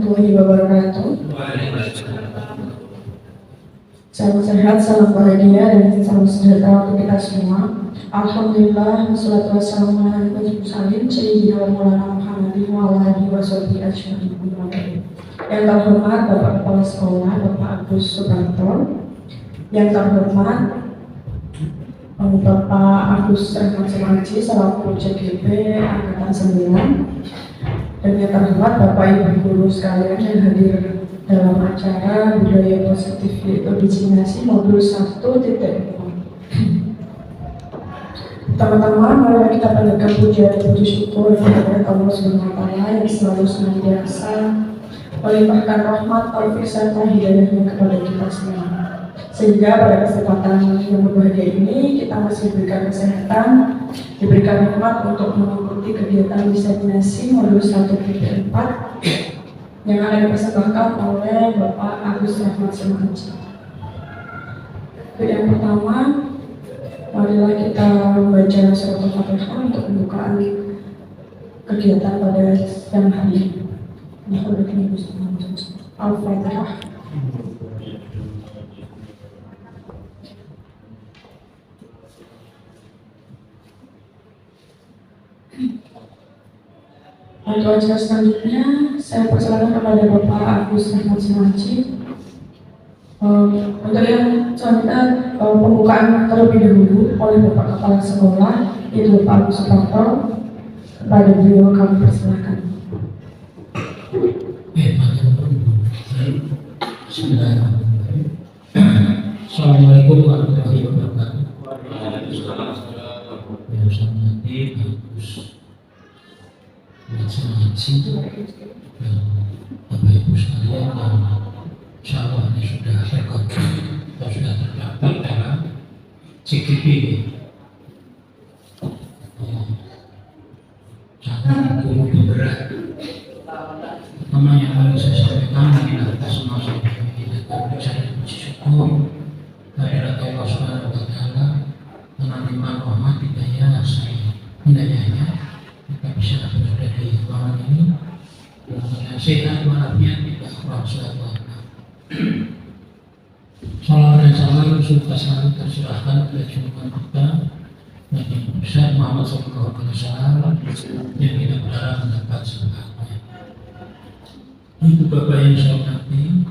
warahmatullahi wabarakatuh. Salam sehat, salam bahagia, dan salam sejahtera untuk kita semua. Alhamdulillah, wassalatu wassalamu ala mursalin sayyidina wa maulana Muhammadin wa ala alihi washabihi ajmain. Yang terhormat Bapak Kepala Sekolah, Bapak Agus Suparto. Yang terhormat Bapak Agus Rahmat Sumarji selaku CGP Angkatan 9. Dan yang terhormat Bapak Ibu guru sekalian yang hadir dalam acara budaya positif yaitu originasi modul 1.0. Pertama-tama mari kita panjatkan puja dan puji syukur kepada Allah Subhanahu wa Ta'ala yang selalu senantiasa melimpahkan rahmat, taufik serta hidayahnya kepada kita semua. Sehingga pada kesempatan yang berbahagia ini kita masih diberikan kesehatan, diberikan nikmat untuk mengikuti kegiatan diseminasi modul 1.4 yang akan dipersembahkan oleh Bapak Agus Rahmat Sumarji. Yang pertama, marilah kita membaca surat Al-Fatihah untuk pembukaan kegiatan pada siang hari ini. Al-Fatihah. Untuk acara selanjutnya, saya persilakan kepada Bapak Agus Rahmat Sumarji. Untuk yang selanjutnya, pembukaan terlebih dahulu oleh Bapak Kepala Sekolah, yaitu Bapak Agus Suparto. Kepada beliau kami persilakan. Assalamualaikum warahmatullahi wabarakatuh. Yang saya hormati Bapak Ibu sekalian yang insya Allah ini sudah terkoneksi atau sudah terdaftar dalam CGP. Sangat guru berat. Pertama yang harus saya sampaikan adalah atas nama saya dan puji syukur kehadirat Allah Subhanahu wa Ta'ala karena limpah rahmat hidayah saya hidayahnya kita bisa berada di ruangan ini dengan sehat walafiat tidak Rasulullah. Salam dan salam sudah selalu terserahkan kepada junjungan kita Nabi besar Muhammad SAW yang kita berharap mendapat syafaatnya. Itu Bapak yang saya hormati,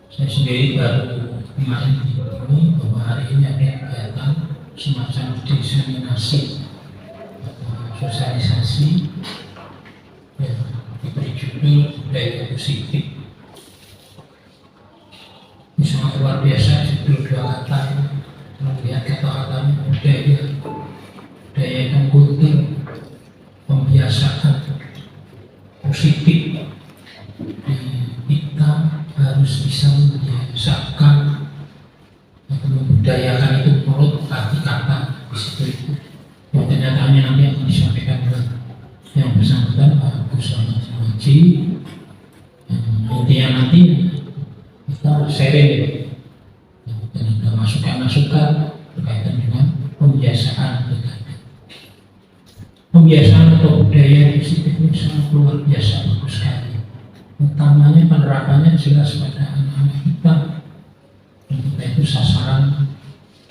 saya sendiri baru kemarin dihubungi bahwa hari ini ada kegiatan semacam diseminasi atau sosialisasi yang diberi judul budaya positif. Ini sangat luar biasa, judul dua kata. Kalau lihat kata-katanya budaya yang kultur, pembiasaan positif. Kita harus bisa membiasakan atau membudayakan itu menurut arti kata di situ itu. Yang kenyataannya nanti akan disampaikan oleh yang bersangkutan Pak Agus Rahmat Sumarji. Intinya nanti kita sharing dan ada masukan-masukan berkaitan dengan pembiasaan pilkada. Pembiasaan atau budaya positif ini sangat luar biasa bagus sekali. Utamanya penerapannya jelas pada anak-anak kita. Dan kita itu sasaran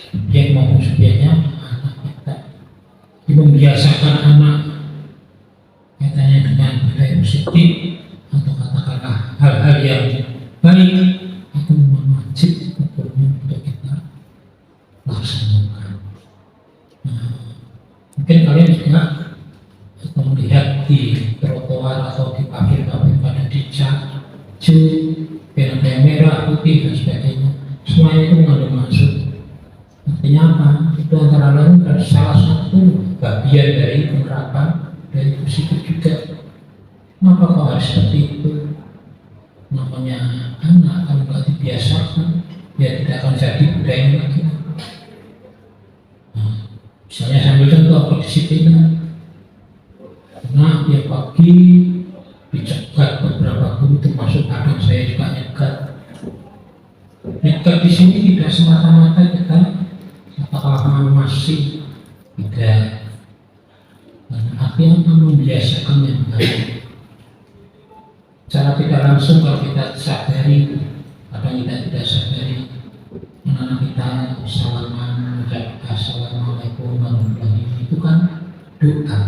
subjek maupun subjeknya anak kita. Membiasakan anak katanya dengan budaya positif atau katakanlah hal-hal yang baik itu memang wajib hukumnya untuk kita laksanakan. Mungkin kalian juga melihat di trotoar atau di pabrik-pabrik pada dicat, pena merah, putih dan sebagainya. Semuanya itu mengandung maksud. Artinya apa? Itu antara lain adalah salah satu bagian dari penerapan dari positif juga. Kenapa kok harus seperti itu? Namanya anak kalau nggak dibiasakan, ya tidak akan jadi budaya lagi. Nah, misalnya sambil contoh kedisiplinan. Nah, tiap pagi dicegat beberapa guru termasuk kadang saya juga nyegat. Nyegat di sini tidak semata-mata kita katakanlah masih tidak. Artinya membiasakan yang baik. Cara tidak langsung langsung kalau kita sadari apa yang kita tidak sadari, anak kita salaman, mengucapkan assalamualaikum warahmatullahi wabarakatuh, itu kan doa.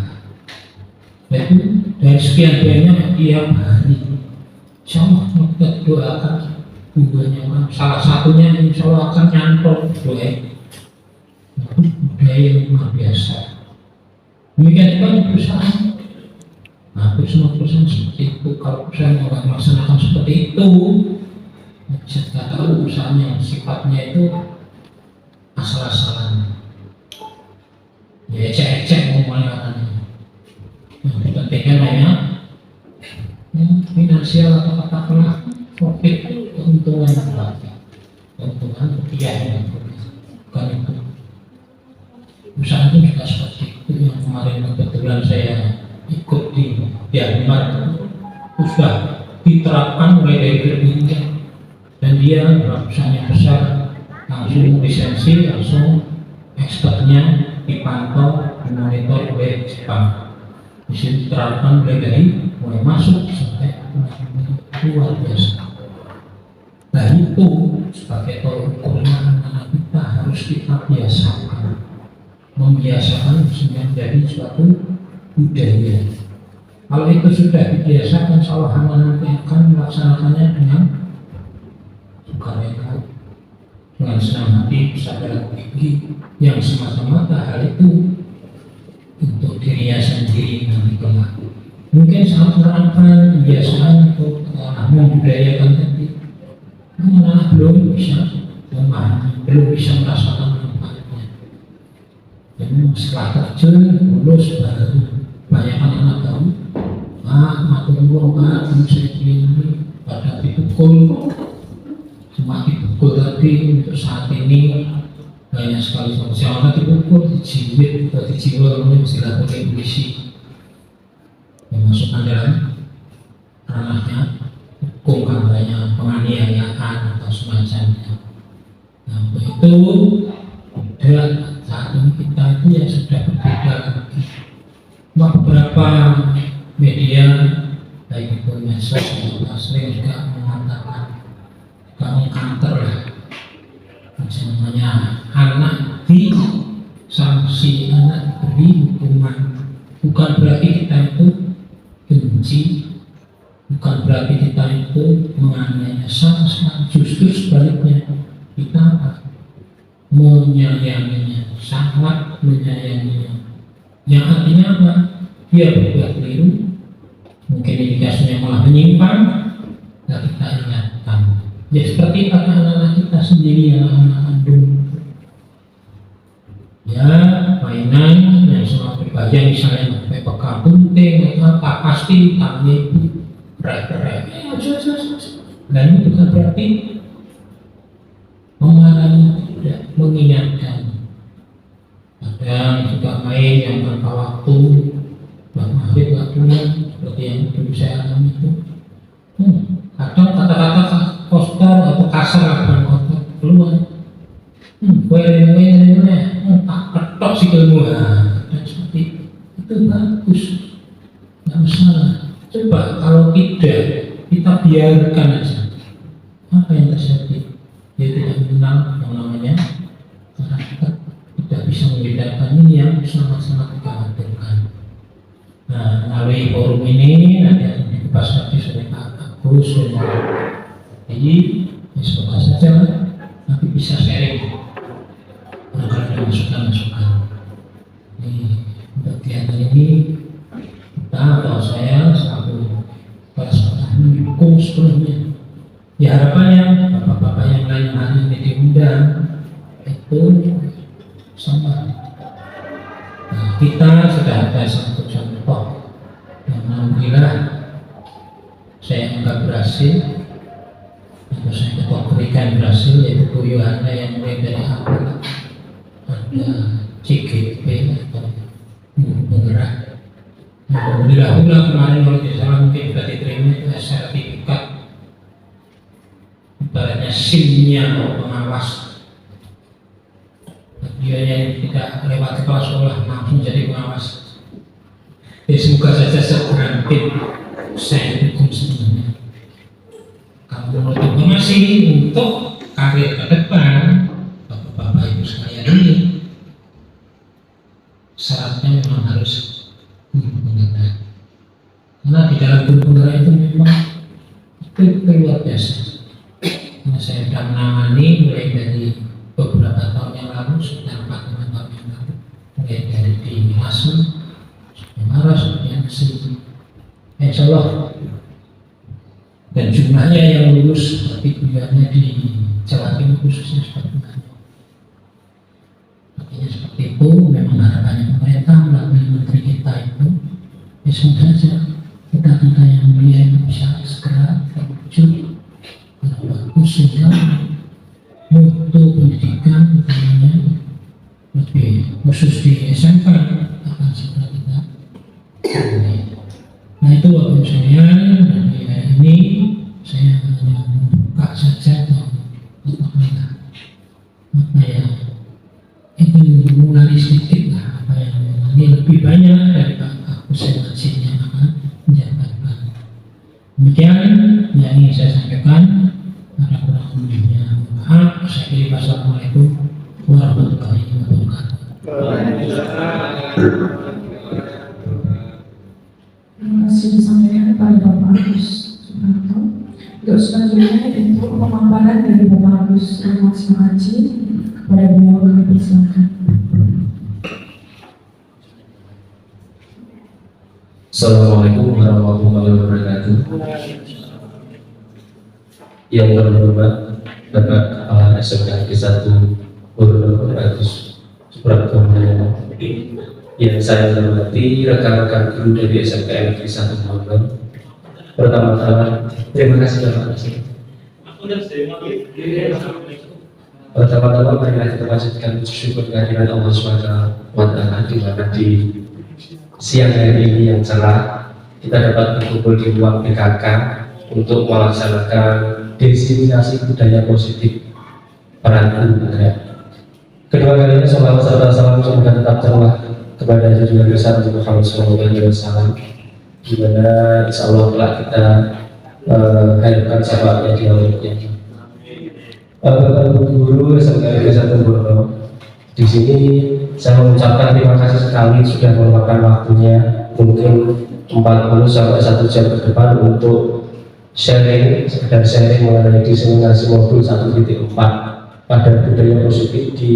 Jadi dari sekian banyak tiap hari, insya Allah kita doakan hubungannya orang. Salah satunya insya Allah akan nyantol doa. Budaya yang luar biasa. Demikian juga di perusahaan. Hampir semua perusahaan seperti itu. Kalau perusahaan mau melaksanakan seperti itu, saya tahu perusahaan yang sifatnya itu asal-asalan, ya ecek-ecek ngomongnya. Yang pentingnya banyak, ya, finansial atau katakanlah profit, keuntungan yang berarti, keuntungan rupiah yang bukan itu. Perusahaan itu juga seperti itu. Yang kemarin kebetulan saya ikut di Myanmar itu sudah diterapkan mulai dari berdirinya, dan dia perusahaan yang besar langsung lisensi, langsung ekspornya dipantau, dimonitor oleh Jepang. Di sini diterapkan mulai masuk sampai luar biasa. Nah itu sebagai tolak ukurnya anak kita harus kita biasakan, membiasakan sehingga menjadi suatu budaya. Kalau itu sudah dibiasakan, insya Allah nanti akan melaksanakannya dengan sukarela, dengan senang hati, kesadaran tinggi yang semata-mata hal itu untuk dirinya sendiri nanti kelak. Mungkin saat menerapkan kebiasaan untuk membudayakan tadi, anak-anak belum bisa memahami, belum bisa merasakan manfaatnya. Dan setelah terjun, lulus, baru banyak anak-anak tahu, matur nuwun Pak, saya ini pada dipukul, cuma dipukul tadi untuk saat ini banyak sekali siapa dipukul, dijiwit atau dijiwal oleh istilah polisi yang masukkan dalam ranahnya hukum, katanya penganiayaan atau semacamnya. Nah itu dan saat ini kita itu ya sudah berbeda lagi. Beberapa media baik itu medsos atau sering juga mengatakan, kalau kanker namanya anak di sanksi, anak diberi hukuman. Bukan berarti kita itu benci, bukan berarti kita itu menganiaya, sama sekali. Justru sebaliknya, kita menyayanginya, sangat menyayanginya. Yang artinya apa? Dia berbuat keliru, mungkin indikasinya malah menyimpang, dan kita ingatkan. Ya seperti anak-anak kita sendiri, anak-anak kandung. Ya mainan yang semua berbahaya, misalnya pakai bekal gunting atau apa, pasti tangannya itu berat-berat. Dan itu bukan berarti memarahi, tidak, mengingatkan. Kadang juga main yang tanpa waktu, maghrib waktunya, seperti yang dulu saya alami itu. Kadang kata-kata kotor atau kasar, bukan kotor, keluar. Tak ketok sih keluar. Dan seperti itu bagus, nggak masalah. Coba kalau tidak, kita biarkan aja. Apa yang terjadi? Dia tidak mengenal yang namanya karakter, tidak bisa membedakan ini yang sangat-sangat dikhawatirkan. Nah, melalui forum ini nanti akan dibahas lagi oleh Pak Agus. Jadi, semoga saja nanti bisa sharing. Kalau ada masukan-masukan. Untuk kegiatan ini, kita atau saya selalu mendukung sepenuhnya. Ya harapannya bapak-bapak yang lain hari ini diundang itu sama. Nah, kita sudah ada satu contoh yang alhamdulillah saya anggap berhasil, atau saya kategorikan berhasil, yaitu Bu Yohana yang mulai dari awal ada CGP atau penggerak. Alhamdulillah kemarin kalau tidak salah mungkin sudah diterima itu sertifikat, ibaratnya SIM-nya pengawas. Dia yang tidak lewat kepala sekolah langsung jadi pengawas. Ya semoga saja segera saya dukung semuanya. untuk karir ke depan Bapak Ibu sekalian ini syaratnya memang harus guru penggerak. Karena di dalam guru penggerak itu memang itu luar biasa. Nah, saya sudah menangani mulai dari beberapa tahun yang lalu, sekitar 4-5 tahun yang lalu, mulai dari di Masuk, Maros, Sri, Insya Allah. Dan jumlahnya yang lulus seperti kuliahnya di Jawa Timur khususnya seperti itu. Artinya seperti itu, memang harapannya pemerintah melalui menteri kita itu, ya semoga saja kita yang mulia itu bisa segera terwujud bagus sehingga mutu pendidikan utamanya lebih khusus di SMP akan segera kita mulai. Nah itu Bapak sekalian, dari hari ini saya hanya membuka saja apa ya itu mulai sedikit lah, apa yang ini lebih banyak dari Pak Hussein Hasim yang akan menjabarkan. Demikian yang ingin saya sampaikan. Ada kurang lebihnya maaf. Saya kira wassalamualaikum warahmatullahi wabarakatuh. Terima kasih disampaikan kepada Bapak Agus Suprapto. Untuk selanjutnya itu pemaparan dari Bapak Agus Sumaji kepada beliau, kami persilakan. Assalamualaikum warahmatullahi wabarakatuh. Yang terhormat Bapak Kepala SMK 1 Bapak Agus Suprapto, yang saya hormati rekan-rekan guru dari SMK Negeri 1 Bogor. Pertama-tama, terima kasih Bapak. Pertama-tama, marilah kita panjatkan syukur kehadiran Allah SWT di mana di siang hari ini yang cerah kita dapat berkumpul di ruang PKK untuk melaksanakan diseminasi budaya positif peran guru. Kedua kalinya salawat serta salam semoga tetap tercurah kepada junjungan besar Muhammad SAW, di mana insya Allah telah kita harapkan syafaatnya di awalnya. Bapak Guru SMK 1 Bogor, di sini saya mengucapkan terima kasih sekali sudah meluangkan waktunya mungkin 40 sampai 1 jam ke depan untuk sekedar sharing mengenai diseminasi modul 1.4 pada budaya positif di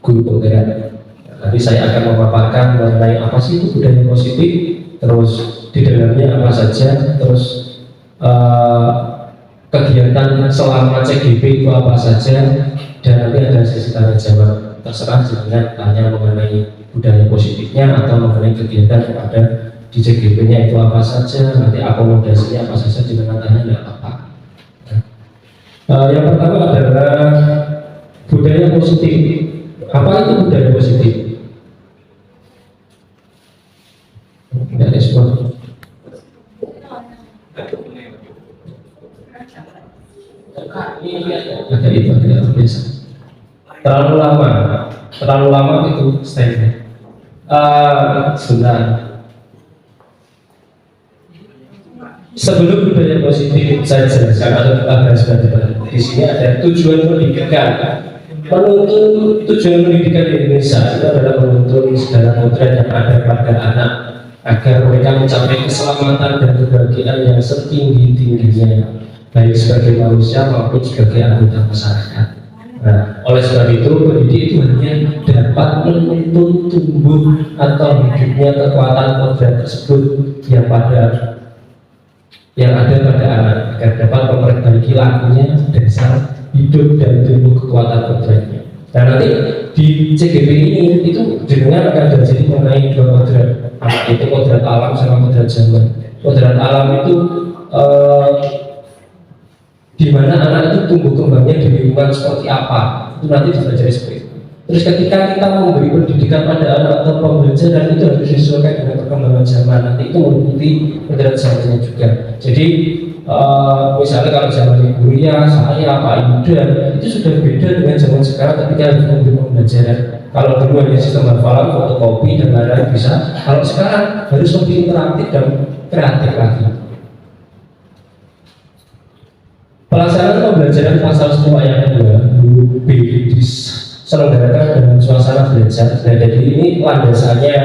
guru penggerak. Nanti saya akan memaparkan mengenai apa sih itu budaya positif, terus di dalamnya apa saja, terus kegiatan selama CGP itu apa saja, dan nanti ada sesi tanya jawab. Terserah jangan tanya mengenai budaya positifnya atau mengenai kegiatan yang ada di CGP-nya itu apa saja, nanti akomodasinya apa saja, jangan tanya, tidak apa-apa. Yang pertama adalah budaya positif. Apa itu budaya positif? Tidak respon. Ada itu tidak biasa. Terlalu lama itu stay. Sebentar. Sebelum budaya positif saya jelaskan atau kita bahas di sini ada tujuan pendidikan. Tujuan pendidikan di Indonesia itu adalah menuntun segala kodrat yang ada pada anak agar mereka mencapai keselamatan dan kebahagiaan yang setinggi-tingginya, baik sebagai manusia maupun sebagai anggota masyarakat. Nah, oleh sebab itu pendidik itu hanya dapat menuntun tumbuh atau hidupnya kekuatan kodrat tersebut yang ada pada anak agar dapat memperbaiki lakunya, dasar hidup dan tumbuh kekuatan kodratnya. Dan nanti di CGP ini itu dengan akan terjadi mengenai 2 kodrat. Anak itu kodrat alam sama kodrat zaman. Kodrat alam itu di mana anak itu tumbuh kembangnya di lingkungan seperti apa, itu nanti dipelajari seperti itu. Terus ketika kita memberi pendidikan pada anak atau pembelajaran itu harus disesuaikan dengan perkembangan zaman. Nanti itu mengikuti kodrat zamannya juga. Jadi misalnya kalau zaman Ibu Ria, saya, Pak Yuda, itu sudah beda dengan zaman sekarang ketika harus memberi pembelajaran. Kalau dulu hanya sistem hafalan, fotokopi dan lain-lain bisa. Kalau sekarang harus lebih interaktif dan kreatif lagi. Pelaksanaan pembelajaran pasal 10 ayat 2 huruf B diselenggarakan dengan suasana belajar. Nah, jadi ini landasannya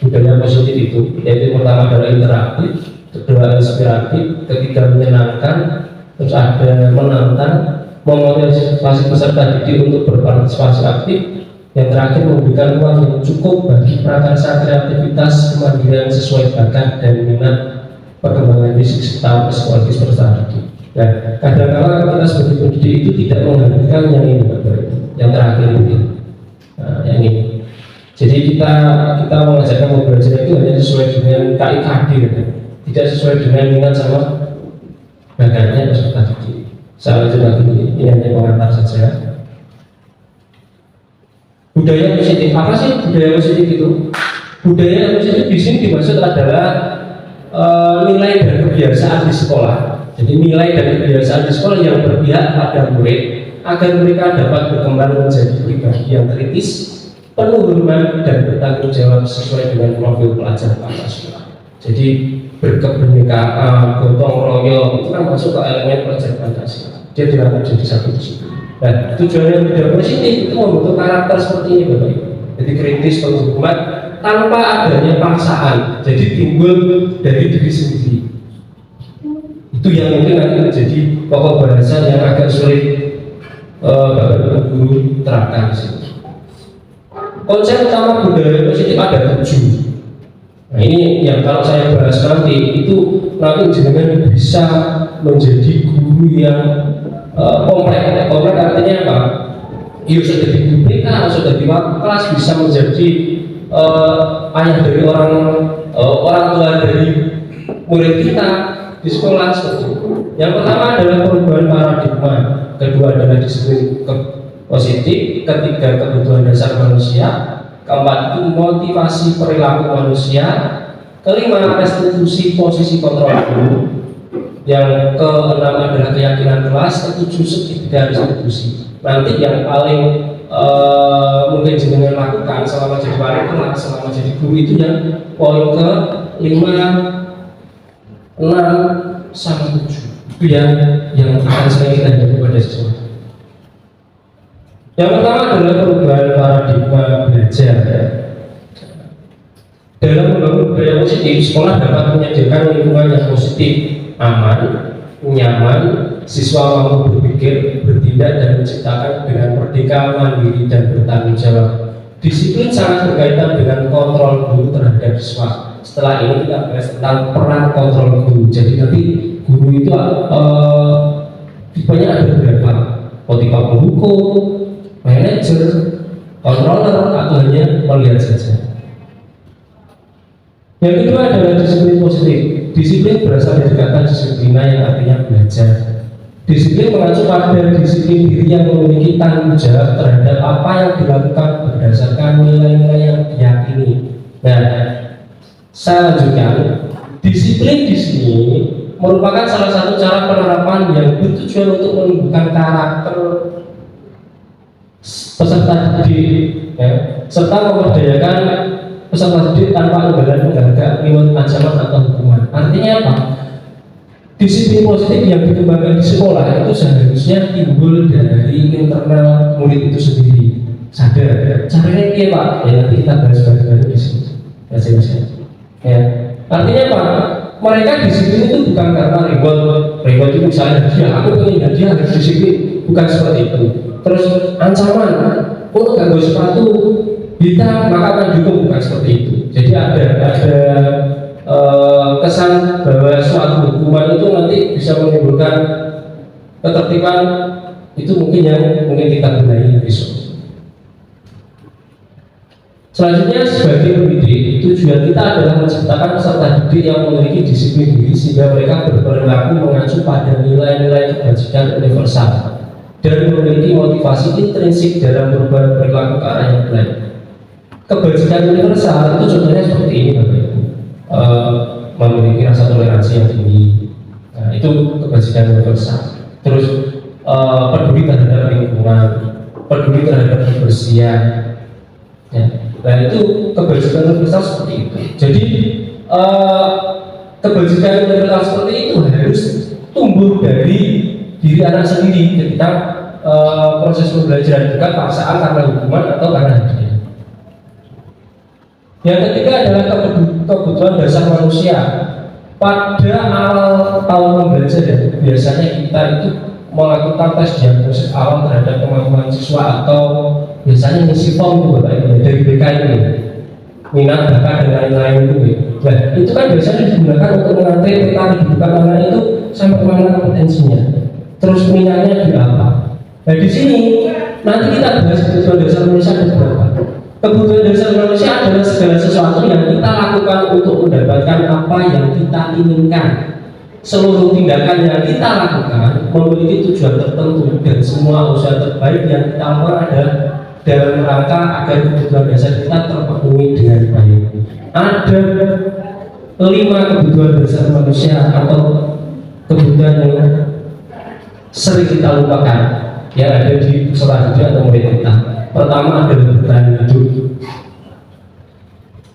budaya positif itu, yaitu pertama adalah interaktif, kedua inspiratif, ketiga menyenangkan, terus ada menantang, memotivasi peserta didik untuk berpartisipasi aktif, yang terakhir memberikan ruang yang cukup bagi prakarsa kreativitas, kemandirian sesuai bakat dan minat, perkembangan fisik serta psikologis peserta didik. Nah, kadang-kadang kita sebagai pendidik itu tidak menghadirkan yang ini, yang terakhir ini. Nah, yang ini. Jadi kita mengajarkan pembelajaran itu hanya sesuai dengan KIKD, tidak sesuai dengan minat sama bakatnya peserta didik. Saya lanjut lagi, ini hanya pengantar saja. Budaya positif, apa sih budaya positif itu? Budaya positif di sini dimaksud adalah nilai dan kebiasaan di sekolah. Jadi nilai dan kebiasaan di sekolah yang berpihak pada murid agar mereka dapat berkembang menjadi pribadi yang kritis, penuh hormat dan bertanggung jawab sesuai dengan profil pelajar Pancasila. Jadi berkebinekaan, gotong royong itu kan masuk ke elemen pelajar Pancasila. Dia tidak jadi satu di situ. Nah, tujuannya budaya positif itu membentuk karakter seperti ini, Bapak Ibu. Jadi kritis, penuh hormat tanpa adanya paksaan. Jadi timbul dari diri sendiri. Itu yang mungkin nanti menjadi pokok bahasan yang agak sulit Bapak Ibu guru terapkan. Konsep utama budaya positif ada 7. Nah, ini yang kalau saya bahas nanti itu nanti jenengan bisa menjadi guru yang komplek. Komplek artinya apa? Ya sudah di guru BK, sudah di kelas, bisa menjadi ayah dari orang tua dari murid kita di sekolah seperti itu. Yang pertama adalah perubahan paradigma, kedua adalah disiplin positif, ketiga kebutuhan dasar manusia, keempat itu motivasi perilaku manusia, kelima restitusi posisi kontrol guru, yang keenam adalah keyakinan kelas, ketujuh segitiga restitusi. Nanti yang paling mungkin jenengan lakukan selama jadi wali kelas, selama jadi guru itu yang poin ke 5, 6 sama 7 itu yang akan sering kita hadapi pada siswa. Yang pertama adalah perubahan paradigma belajar. Dalam membangun budaya positif, sekolah dapat menyediakan lingkungan yang positif, aman, nyaman, siswa mampu berpikir, bertindak dan menciptakan dengan merdeka, mandiri dan bertanggung jawab. Disiplin sangat berkaitan dengan kontrol guru terhadap siswa. Setelah ini kita bahas tentang peran kontrol guru. Jadi nanti guru itu tipenya ada berapa? Tipe penghukum, manajer, controller, atau hanya melihat saja. Yang kedua adalah disiplin positif. Disiplin berasal dari kata disiplina yang artinya belajar. Disiplin mengacu pada disiplin diri yang memiliki tanggung jawab terhadap apa yang dilakukan berdasarkan nilai-nilai yang diyakini. Nah, saya lanjutkan. Disiplin di sini merupakan salah satu cara penerapan yang bertujuan untuk menumbuhkan karakter peserta didik, serta memberdayakan peserta didik tanpa unggahan-unggahan lewat ancaman atau hukuman. Artinya apa? Disiplin positif yang dikembangkan di sekolah itu seharusnya timbul dari internal murid itu sendiri. Sadar. Caranya dia Pak? Ya nanti kita bahas bareng-bareng di sini. Ya, artinya apa? Mereka disiplin itu bukan karena reward itu misalnya aku ingin dia harus disiplin, bukan seperti itu. Terus ancaman, gak sepatu hitam maka akan dihukum, bukan seperti itu. Jadi ada kesan bahwa suatu hukuman itu nanti bisa menimbulkan ketertiban, itu mungkin yang kita benahi besok. Selanjutnya sebagai pendidik, tujuan kita adalah menciptakan peserta didik yang memiliki disiplin diri sehingga mereka berperilaku mengacu pada nilai-nilai kebajikan universal dan memiliki motivasi intrinsik dalam berubah perilaku ke arah yang baik. Kebajikan universal itu contohnya seperti ini, Bapak Ibu. Memiliki rasa toleransi yang tinggi. Nah, itu kebajikan universal. Terus peduli terhadap lingkungan, peduli terhadap kebersihan. Ya. Nah itu kebajikan universal seperti itu. Jadi kebajikan universal seperti itu harus tumbuh dari diri anak sendiri ketika proses pembelajaran, bukan paksaan karena hukuman atau karena hadiah. Yang ketiga adalah kebutuhan dasar manusia. Pada awal tahun pembelajaran biasanya kita itu melakukan tes diagnosis awal terhadap kemampuan siswa, atau biasanya ngisi form itu Bapak Ibu dari BK ini, minat, bakat dan lain-lain itu. Nah, itu kan biasanya digunakan untuk mengatur peta kehidupan anak itu sampai mana kompetensinya, terus minatnya di apa. Nah, di sini nanti kita bahas kebutuhan dasar manusia ada berapa. Kebutuhan dasar manusia adalah segala sesuatu yang kita lakukan untuk mendapatkan apa yang kita inginkan. Seluruh tindakan yang kita lakukan memiliki tujuan tertentu, dan semua usaha terbaik yang kita lakukan adalah dalam rangka agar kebutuhan dasar kita terpenuhi dengan baik. Ada 5 kebutuhan dasar manusia atau kebutuhan yang sering kita lupakan yang ada di selanjutnya atau murid kita. Pertama adalah bertahan hidup.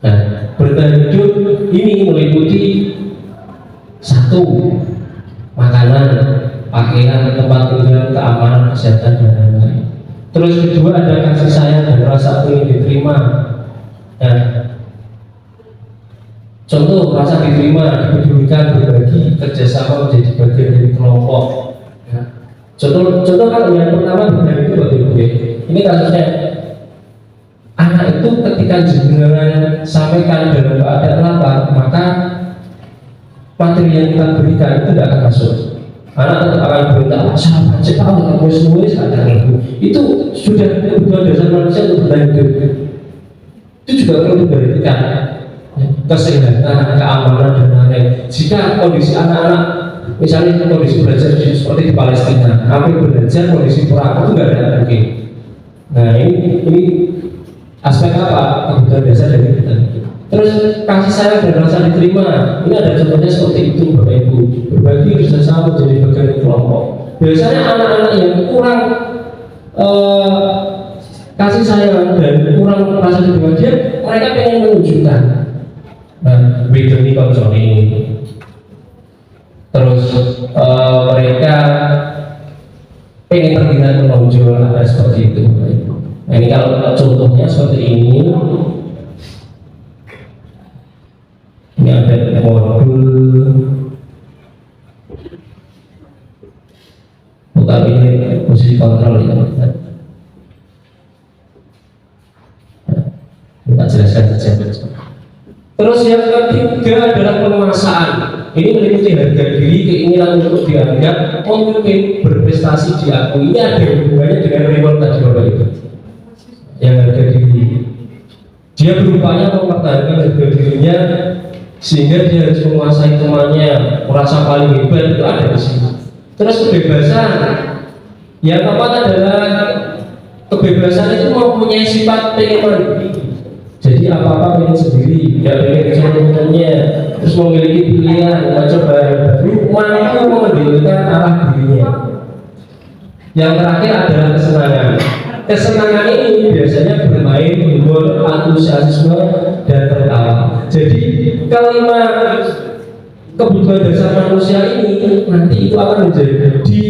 Nah, bertahan hidup ini meliputi 1. Makanan, pakaian, tempat tinggal, keamanan, kesehatan, dan lain-lain. Terus kedua ada kasih sayang dan rasa ingin diterima. Nah, contoh rasa diterima, dipedulikan, berbagi, kerjasama menjadi bagian dari kelompok. Ya. Contoh kan yang pertama bertahan hidup Bapak Ibu. Ini kasusnya anak itu ketika jenengan sampaikan dalam keadaan lapar, maka materi yang kita berikan itu tidak akan masuk. Anak tetap akan berontak, sahabat cepat kamu semua sadar. Itu sudah kebutuhan dasar manusia untuk bertahan hidup. Itu juga perlu diperhatikan, kesehatan, keamanan dan lain-lain. Jika kondisi anak-anak, misalnya kondisi belajar seperti di Palestina, sampai belajar kondisi perang itu nggak ada mungkin. Nah ini aspek apa kebutuhan dasar dari kita. Terus kasih sayang dan rasa diterima, ini ada contohnya seperti itu Bapak Ibu. Berbagi bersama menjadi bagian dari kelompok. Biasanya anak-anak yang kurang kasih sayang dan kurang rasa diterima dia, mereka pengen menunjukkan. Nah, beda nih kalau ini. Terus mereka pengen terlihat menonjol, ada seperti itu. Nah, ini kalau contohnya seperti ini. Ini ada modul, bukan ini posisi kontrol ya. Kita jelaskan saja. Terus yang ketiga adalah penguasaan. Ini meliputi harga diri, keinginan untuk dianggap, memimpin, berprestasi, diakui. Ini ada hubungannya dengan reward tadi Bapak Ibu. Yang harga diri, dia berupaya mempertahankan harga dirinya sehingga dia harus menguasai temannya, merasa paling hebat, itu ada di sini. Terus kebebasan, yang keempat adalah kebebasan itu mempunyai sifat pengen mandiri. Jadi apa-apa pengen sendiri, tidak pengen contohnya, terus memiliki pilihan, mencoba yang baru, mampu mengendalikan arah dirinya. Yang terakhir adalah kesenangan. Kesenangan ini biasanya bermain, humor, antusiasme, dan tertawa. Jadi kelima kebutuhan dasar manusia ini nanti itu akan menjadi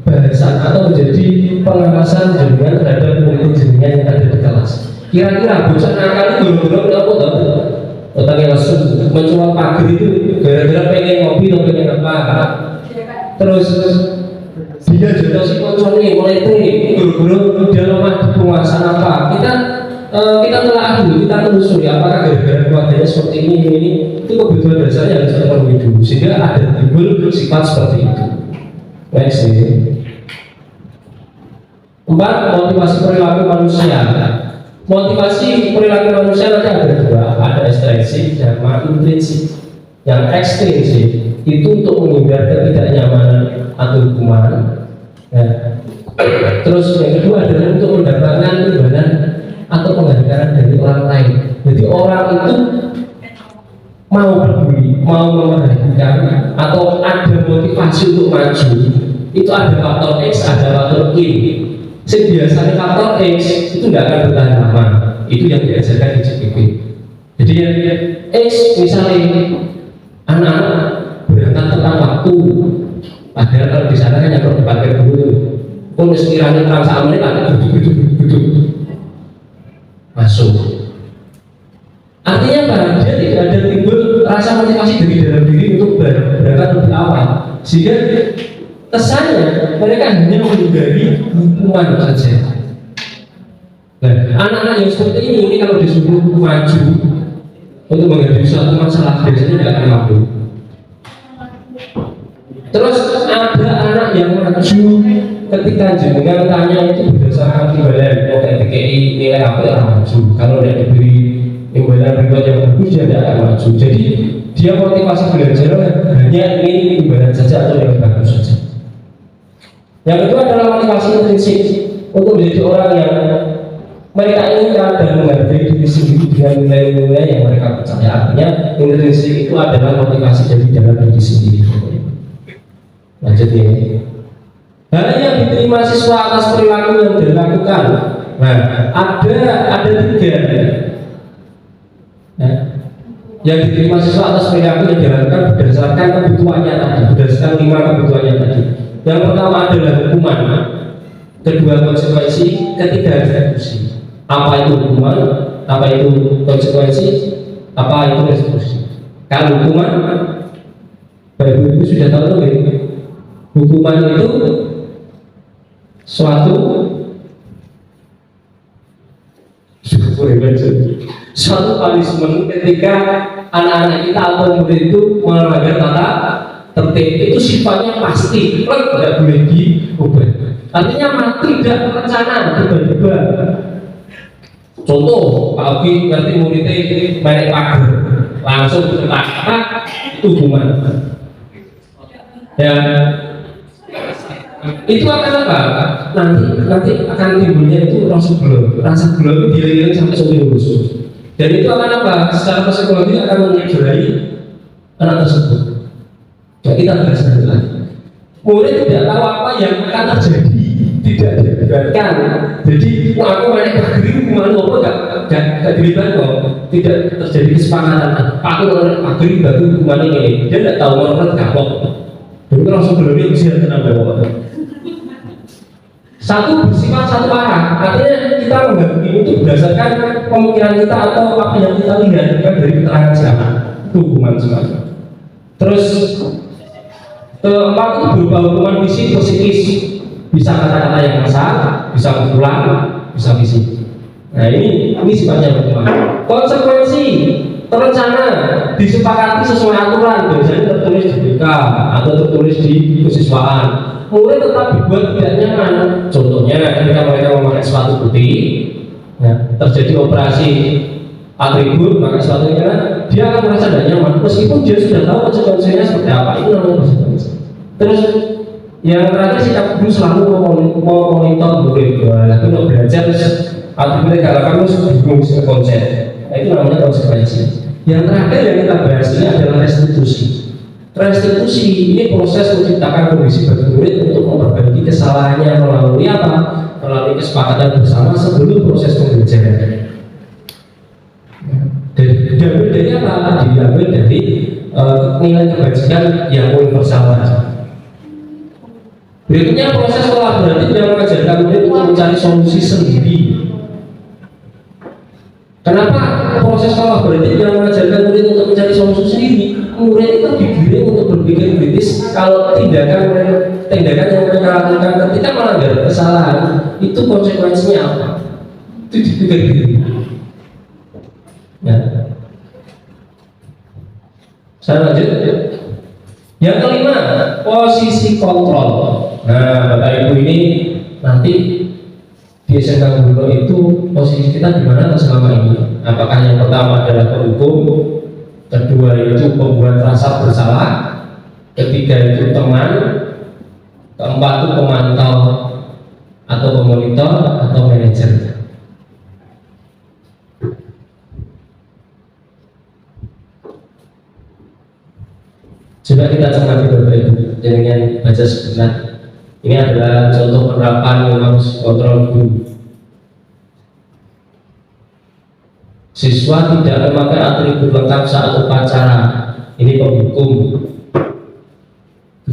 bahasan atau menjadi pengawasan jenengan terhadap murid jenengan yang ada di kelas. Kira-kira bocah nakal itu guru-guru apa tuh? Otaknya langsung mencoba pagar itu gara-gara pengen ngopi atau pengen apa? Terus dia jatuh si koncone mulai itu guru-guru dia lemah di penguasaan apa? Kita telah dulu, kita telusuri apakah gara-gara keluarganya seperti ini itu kebutuhan dasarnya harus terpenuhi dulu sehingga ada timbul sifat seperti itu. Next nih. 4. Motivasi perilaku manusia. Motivasi perilaku manusia nanti ada 2, ada ekstrinsik sama intrinsik. Yang ekstrinsik itu untuk menghindar ketidaknyamanan atau hukuman. Nah, terus yang kedua adalah untuk mendapatkan imbalan atau penghargaan dari orang lain. Jadi orang itu mau peduli, mau memperhatikan atau ada motivasi untuk maju. Itu ada faktor X, ada faktor Y. Biasanya faktor X itu tidak akan bertahan lama. Itu yang diajarkan di CPP. Jadi yang X misalnya anak-anak berangkat tepat waktu, Padahal kalau di sana kan yang dipakai dulu. Kalau sekiranya perang sama ini kan duduk masuk. Artinya apa? Dia tidak ada timbul rasa motivasi dari dalam diri untuk berangkat lebih awal, sehingga kesannya mereka hanya menghindari hukuman saja. Nah, anak-anak yang seperti ini kalau disuruh maju untuk menghadapi suatu masalah biasanya tidak akan mampu. Terus ada anak yang maju ketika jenengan tanya itu berdasarkan imbalan, mau KPKI nilai apa yang maju. Kalau tidak diberi imbalan berikut yang bagus dia tidak akan maju. Jadi dia motivasi belajar hanya ingin imbalan saja atau yang bagus saja. Yang kedua adalah motivasi intrinsik untuk menjadi orang yang mereka inginkan dan menghargai diri sendiri dengan nilai-nilai yang mereka percaya. Artinya intrinsik itu adalah motivasi dari dalam diri sendiri. Lanjut ini. Hal yang diterima siswa atas perilaku yang dilakukan. Nah, ada tiga. Nah, yang diterima siswa atas perilaku yang dilakukan berdasarkan kebutuhannya tadi, berdasarkan 5 kebutuhannya tadi. Yang pertama adalah hukuman, kedua konsekuensi, ketiga eksekusi. Apa itu hukuman? Apa itu konsekuensi? Apa itu eksekusi? Kalau hukuman, Bapak Ibu sudah tahu ya? Hukuman itu suatu punishment ketika anak-anak kita atau murid itu melanggar tata tertib. Itu sifatnya pasti, tidak boleh diubah. Artinya tidak terencana, tiba-tiba. Contoh, Pak Ogi nanti muridnya main pagar, langsung cetak, itu hukuman. Ya, itu akan apa? Nanti akan timbulnya itu rasa gelo itu diiring sampai sampai lulus. Dan itu akan apa? Secara psikologi akan mengejarai anak tersebut. Ya, kita bahas lagi. Murid tidak tahu apa yang akan terjadi, tidak dilibatkan. Jadi, aku main pagri hukuman apa gak dilibat kok. Tidak terjadi kesepakatan. Aku main pagri bagi hukuman ini. Dia tidak tahu menurut kapok. Dulu langsung belum usia tenang bawa. Satu bersifat satu arah, artinya kita menghadapi itu berdasarkan pemikiran kita atau apa yang kita lihat dari keterangan siapa. Itu hukuman semacam. Terus keempat itu berupa hukuman fisik psikis, bisa kata-kata yang kasar, bisa pukulan, bisa fisik. Nah ini sifatnya hukuman. Konsekuensi terencana, disepakati sesuai aturan, biasanya tertulis di BK atau tertulis di kesiswaan. Murid tetap dibuat tidak nyaman. Contohnya ketika mereka memakai sepatu putih, ya, terjadi operasi atribut maka sepatunya dia akan merasa tidak nyaman meskipun dia sudah tahu konsekuensinya seperti apa. Itu namanya konsekuensi. Terus yang terakhir sikap guru selalu mau monitor murid. Tapi untuk belajar atributnya kalau kamu bingung konsep. Itu namanya konsekuensi. Yang terakhir yang kita bahas ini adalah restitusi. Restitusi ini proses menciptakan kondisi bagi murid untuk memperbaiki kesalahannya melalui apa? Melalui kesepakatan bersama sebelum proses pembelajaran. Diambil dari apa? Diambil dari nilai kebajikan yang universal. Berikutnya proses kolaboratif yang mengajarkan murid untuk mencari solusi sendiri. Kenapa proses kolaboratif yang mengajarkan murid untuk mencari solusi sendiri? Murid itu digiring untuk berpikir kritis kalau tindakan yang mereka lakukan ketika melanggar kesalahan itu konsekuensinya apa? Itu dipikir diri. Ya. Saya lanjut. Yang kelima, posisi kontrol. Nah, Bapak Ibu ini nanti di SMK Guru itu posisi kita di mana selama ini? Apakah yang pertama adalah penghukum, kedua itu pembuat rasa bersalah, ketiga itu teman, keempat itu pemantau atau pemonitor atau manajer. Coba kita cermati Bapak Ibu dengan baca sebentar. Ini adalah contoh penerapan rumus kontrol guru. Siswa tidak memakai atribut lengkap saat upacara. Ini penghukum.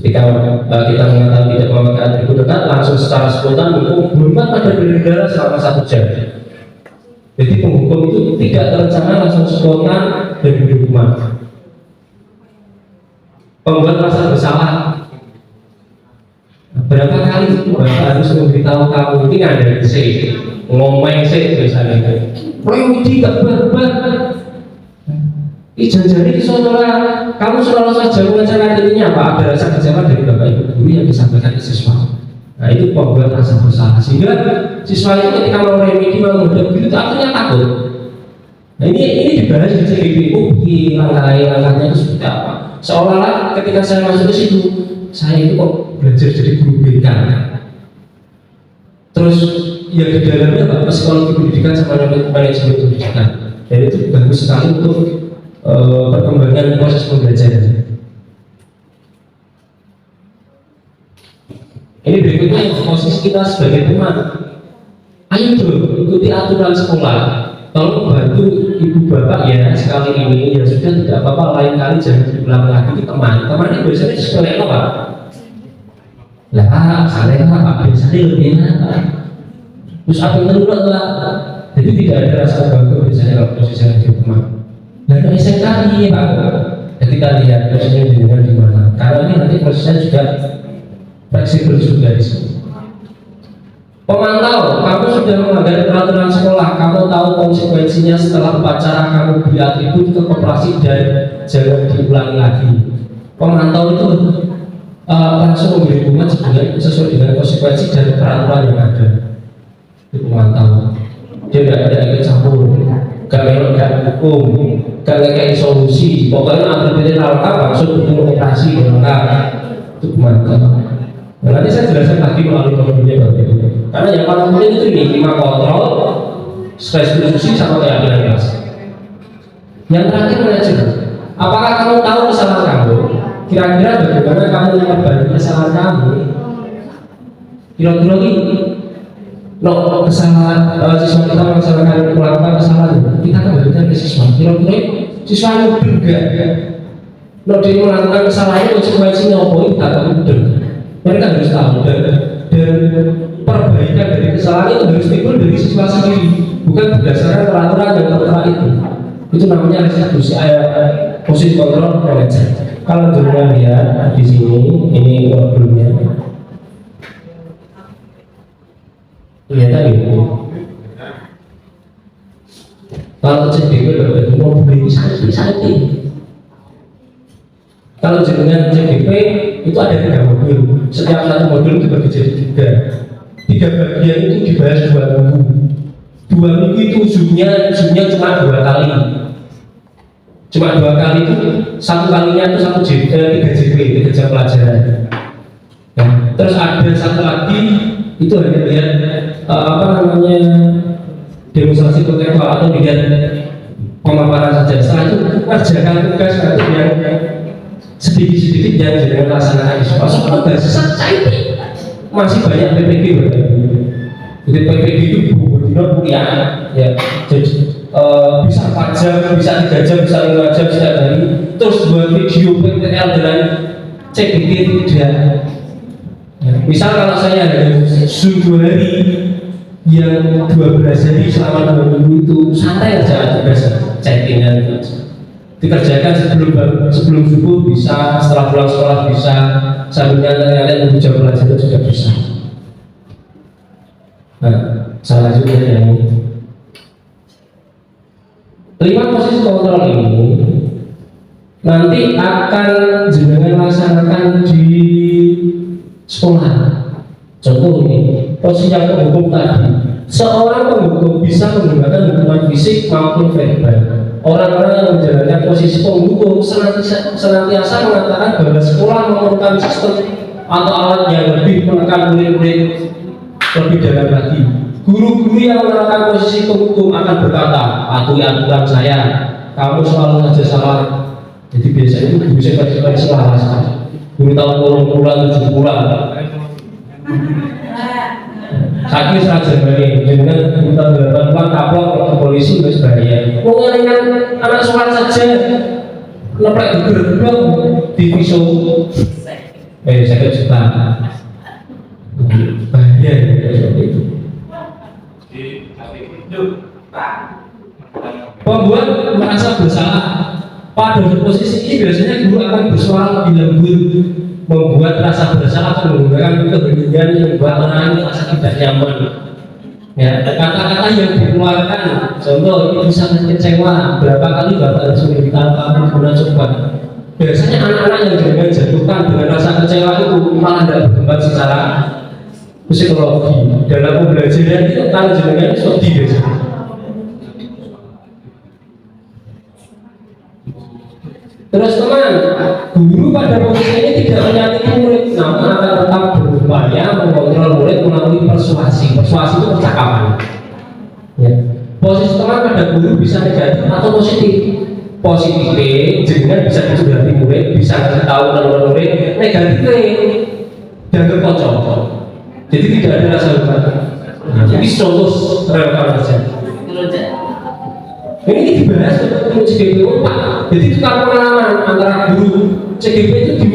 Ketika kita mengatakan tidak memakai atribut dekat, langsung secara spontan menghormat pada bernegara selama 1 jam. Jadi penghukum itu tidak terencana, langsung spontan dan berhukuman. Pembuat rasa bersalah, berapa kali Bapak harus memberitahu kamu ini ada sih, ngomong sih biasanya. Proyudi gak berbar. Jangan-jangan itu saudara, kamu selalu saja mengajarkan intinya apa? Ada rasa kecewa dari Bapak Ibu guru yang disampaikan ke siswa. Nah itu pembuat rasa bersalah, sehingga siswa itu ketika mau remedi, mau menghadap itu akhirnya takut. Nah ini dibahas di CBBU, langkah-langkahnya itu seperti apa? Seolah-olah ketika saya masuk ke situ, saya itu kok belajar jadi guru BK. Terus yang di dalamnya apa? Psikologi pendidikan sama manajemen pendidikan. Dan itu bagus sekali untuk perkembangan proses pembelajaran. Ini berikutnya posisi kita sebagai teman. Ayo dong ikuti aturan sekolah. Tolong bantu ibu bapak ya sekali ini, ya sudah tidak apa-apa, lain kali jangan diulang lagi. Itu teman ini biasanya sepele apa? Lah saleh apa biasanya lebih enak. Terus apa yang terlalu lah. Jadi tidak ada rasa bangga biasanya kalau posisi jadi teman. Nah dari SMK ini Pak, ya kita lihat posisinya di mana. Karena ini nanti prosesnya juga fleksibel juga di sini. Pemantau, kamu sudah melanggar peraturan sekolah, kamu tahu konsekuensinya setelah upacara kamu beri atribut ke koperasi dan jangan diulangi lagi. Pemantau itu langsung memberi hukuman sesuai dengan konsekuensi dan peraturan yang ada. Itu pemantau. Dia tidak ada ikut campur, gak hukum, gak kayak solusi. Pokoknya atributnya lengkap, langsung bertemu operasi lengkap. Itu pemantau. Nah, nanti saya jelaskan lagi melalui metodenya Bapak Ibu. Karena yang paling penting itu ini 5 kontrol, restitusi sama keyakinan kelas. Yang terakhir manajemen. Apakah kamu tahu kesalahan kamu? Kira-kira bagaimana kamu memperbaiki kesalahan kamu? Kira-kira ini, kesalahan siswa kita melakukan kesalahan, kita kembalikan ke siswa. Kira-kira siswa yang enggak, dia melakukan kesalahan konsekuensinya apa? Kita tahu. Mereka harus tahu dan perbaikan dari kesalahan itu harus timbul dari siswa sendiri, bukan berdasarkan peraturan yang tertera itu. Itu namanya restitusi posisi kontrol manajer. Kalau kita lihat di sini, ini problemnya. Lihat ini. Kalau CDP berarti mau beli sakit. Kalau jenengan CDP itu ada 3 modul, setiap satu modul dibagi jadi 3 bagian itu dibahas 2 minggu. 2 minggu itu zoomnya cuma 2 kali, cuma 2 kali itu, 1 kalinya itu 3 JP, 3 jam pelajaran. Nah, terus ada 1 lagi itu hanya lihat demonstrasi kontekstual atau lihat pemaparan saja. Setelah itu kerjakan tugas nanti yang sedikit-sedikit yang jangan laksanakan di sekolah. Soalnya basis cair masih banyak PPG jadi PPG itu benar kuliah ya, jadi bisa 4 jam, bisa 3 jam, bisa 5 jam setiap hari. Terus buat video PTL dengan CBT tidak ya. Misal kalau saya ada Zoom 2 hari yang 12 hari selama 2 minggu itu santai aja biasa chattingan itu dikerjakan sebelum subuh bisa, setelah pulang sekolah bisa, sambil nyantai untuk jam pelajaran juga bisa. Nah, selanjutnya yang 5 posisi kontrol ini nanti akan jenengan laksanakan di sekolah. Contoh ini, posisi yang penghukum tadi, seorang penghukum bisa menggunakan hukuman fisik maupun verbal. Orang-orang yang menjalankan posisi penghukum senantiasa mengatakan bahwa sekolah memerlukan sistem atau alat yang lebih menekan murid-murid lebih dalam lagi. Guru-guru yang menerapkan posisi penghukum akan berkata, patuhi aturan saya, kamu selalu saja salah. Jadi biasanya itu guru saya pasti salah sekali. Guru tahun 7 bulan. Saat ini seragam ini dengan kita 8 bulan kapok ke polisi harus bahaya. Mau ngelain anak sholat saja leplek gerbang di pisau. 50 juta. Bahaya ya seperti itu. Pembuat merasa bersalah. Pada posisi ini biasanya guru akan bersuara lebih lembut, membuat rasa bersalah atau menggunakan kebenaran yang membuat orang merasa tidak nyaman. Ya, kata-kata yang dikeluarkan, contoh itu sangat kecewa, berapa kali bapak harus memberitahu kamu guna coba. Biasanya anak-anak yang jangan jatuhkan dengan rasa kecewa itu malah tidak berkembang secara psikologi. Dalam pembelajaran itu kalau jangan sedih biasanya. Terus teman, guru pada posisi ini tidak menyakiti murid, namun akan tetap berupaya mengontrol murid melalui persuasi. Persuasi itu percakapan. Ya. Posisi teman pada guru bisa negatif atau positif. Positif, jangan bisa dicurhati murid, bisa ngasih tahu teman murid. Negatif, jangan kocok. Jadi tidak ada rasa hormat. Jadi contoh relevan saja. Ini dibahas untuk CGP Pak. Jadi tukar pengalaman antara guru CGP itu di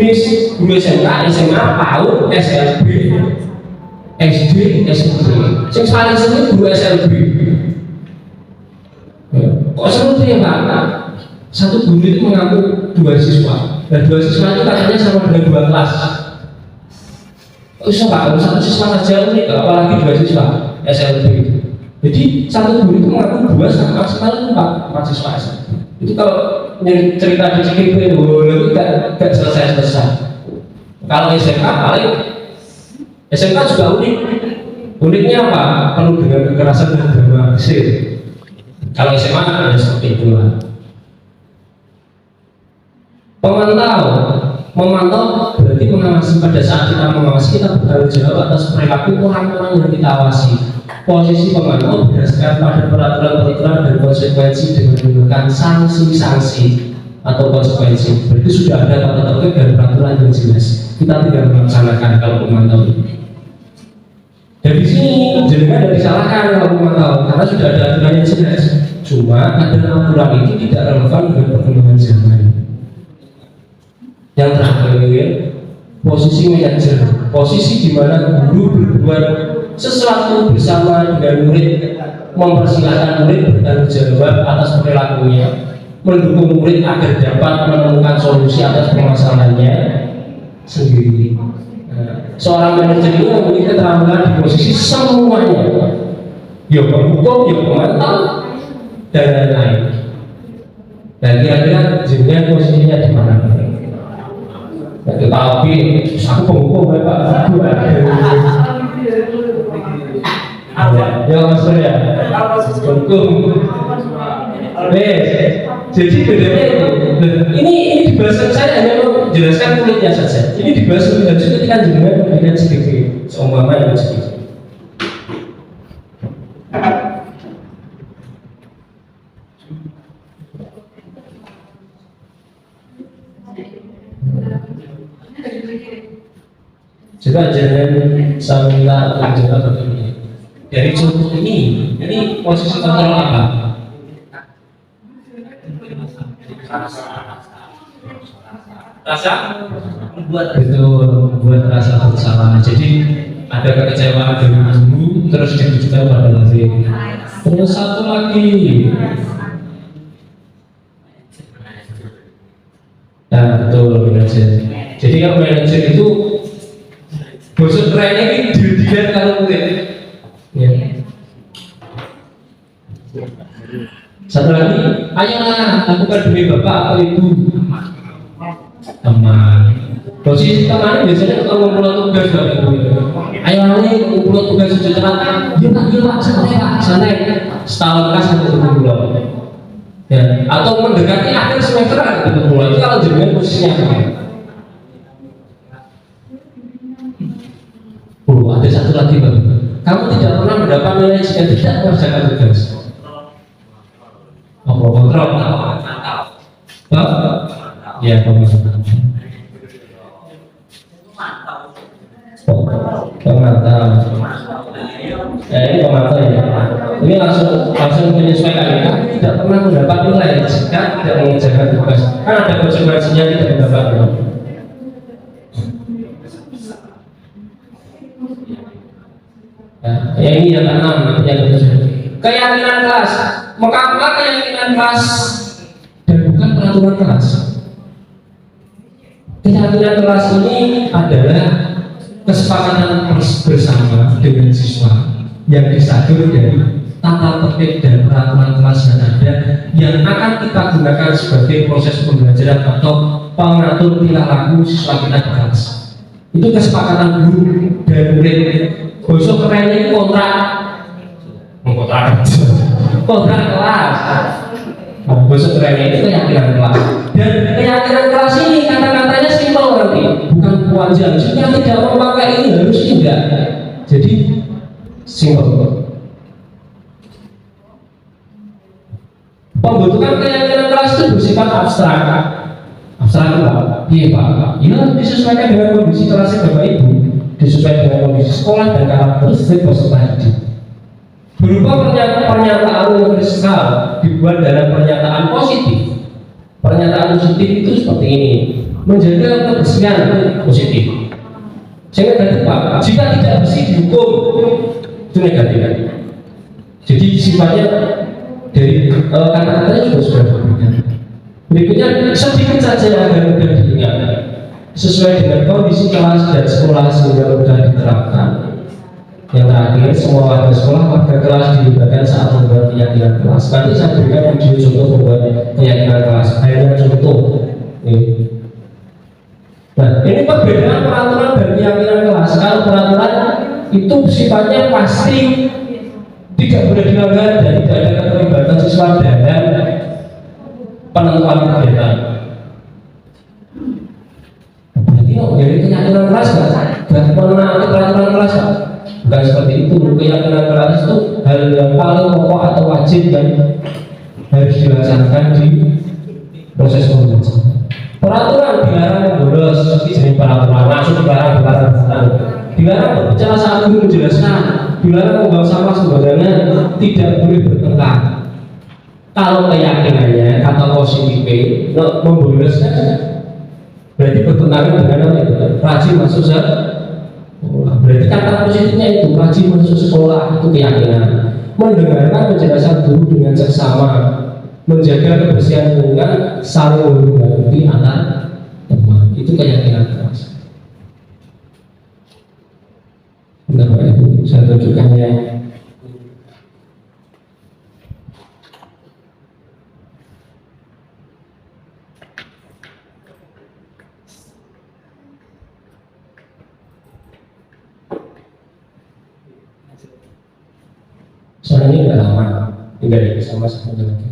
guru SMK, SMA, PAUD, SLB, SD, SMP. Yang paling sering guru SLB. Kok seru ya Pak? Satu guru itu mengaku 2 siswa. Dan 2 siswa itu katanya sama dengan 2 kelas. Bisa Pak, kalau 1 siswa saja unik, apalagi 2 siswa SLB itu. Jadi satu guru itu mengaku 2 sama maksimal 4 siswa SMP. Itu kalau yang cerita di CGP itu tidak selesai. Kalau SMK paling SMK juga unik. Uniknya apa? Penuh dengan kekerasan dan dramatisir. Kalau SMA ada seperti itu lah. Memantau berarti mengawasi. Pada saat kita mengawasi, kita bertanggung jawab atas perilaku orang-orang yang kita awasi. Posisi pemantau berdasarkan pada peraturan-peraturan dan konsekuensi dengan menggunakan sanksi-sanksi atau konsekuensi. Berarti sudah ada tata tertib dan peraturan yang jelas. Kita tidak melaksanakan kalau pemantau ini. Dari sini jangan disalahkan kalau pemantau karena sudah ada aturan yang jelas. Cuma ada aturan ini tidak relevan dengan perkembangan zaman. Yang terakhir, posisi manajer, posisi di mana guru berbuat sesuatu bersama dengan murid, mempersilahkan murid bertanggung jawab atas perilakunya, mendukung murid agar dapat menemukan solusi atas permasalahannya sendiri. Seorang manajer ini memiliki keterampilan di posisi semuanya, ya penghukum, ya pemantau, dan lain-lain. Dan kira-kira jenengan posisinya di mana? Tetapi aku penghukum ya Pak. Ya Mas ya. Hukum. Jadi bedanya itu. Ini dibahas saya hanya menjelaskan kulitnya saja. Ini dibahas lebih lanjut ketika jenengan memberikan CGP, seumpama yang CGP. Juga jangan saya minta menjawab begini. Dari contoh ini posisi kontrol apa? Rasa membuat rasa bersalah. Jadi ada kekecewaan dari guru terus ditujukan pada murid. Terus satu lagi. Nah betul manajer. Jadi kalau manajer itu bosan kerennya ini dilihat kalau murid. Ya. Satu lagi, ayolah lakukan demi bapak atau ibu. Teman. Posisi teman biasanya kalau ngumpul tugas dari ibu. Ayolah nih ngumpul tugas sudah cepat. Yuk pak, santai. Setahun kas sampai 7 bulan. Ya. Atau mendekati akhir semester ada 7 bulan. Itu kalau jenengan posisinya apa? Ada satu lagi Pak. Kamu tidak pernah mendapat nilai jika tidak mengerjakan tugas. Kontrol. Ya, pemantau. Ini pemantau ya. Ini langsung menyesuaikan. Kamu tidak pernah mendapat nilai jika tidak mengerjakan tugas. Kan ada konsekuensinya tidak mendapat nilai. Ya ini yang keenam, yang ketujuh. Keyakinan kelas. Mengapa keyakinan kelas dan bukan peraturan kelas? Keyakinan kelas ini adalah kesepakatan bersama dengan siswa yang disadur dari tata tertib dan peraturan kelas yang ada yang akan kita gunakan sebagai proses pembelajaran atau pengatur perilaku siswa kita di kelas. Itu kesepakatan guru dan murid. Bosok kerennya itu kontrak kelas. Bosok kerennya itu keyakinan kelas. Dan keyakinan kelas ini kata-katanya simpel nanti, bukan kewajiban. Jika tidak memakai ini harus tidak. Jadi simpel. Pembentukan keyakinan kelas itu bersifat abstrak. Abstrak itu apa? Iya Pak. Ya disesuaikan dengan kondisi kelasnya Bapak Ibu, disesuaikan dengan kondisi sekolah dan karakteristik peserta didik. Berupa pernyataan universal dibuat dalam pernyataan positif. Pernyataan positif itu seperti ini: menjaga kebersihan itu positif. Saya negatif Pak. Jika tidak bersih dihukum, itu negatif. Jadi sifatnya dari kata-katanya juga sudah berbeda. Berikutnya sedikit saja agar mudah diingat, sesuai dengan kondisi kelas dan sekolah sehingga mudah diterapkan. Yang terakhir, semua warga sekolah, warga kelas dilibatkan saat membuat keyakinan kelas. Nanti saya berikan video contoh membuat keyakinan kelas. Hanya contoh. Nah, ini perbedaan peraturan dan keyakinan kelas. Kalau peraturan itu sifatnya pasti tidak boleh dilanggar dan tidak ada keterlibatan siswa dalam penentuan kegiatan. Berarti dari keyakinan kelas berarti menaati peraturan kelas kan? Bukan seperti itu. Keyakinan kelas itu hal yang paling pokok atau wajib dan harus dilaksanakan di proses pembelajaran. Peraturan dilarang membolos, jadi peraturan langsung dilarang. Dilarang berbicara saat guru menjelaskan, dilarang membuang sampah sembarangan, tidak boleh bertengkar. Kalau keyakinannya kata positif membolos kan berarti bertentangan dengan apa itu? Rajin masuk sekolah. Berarti kata positifnya itu rajin masuk sekolah, itu keyakinan. Mendengarkan penjelasan guru dengan seksama, menjaga kebersihan lingkungan, saling menghormati antar teman, itu keyakinan kelas. Benar Pak Ibu, saya tunjukkannya. Soalnya ini udah lama, tinggal di sama sebentar lagi.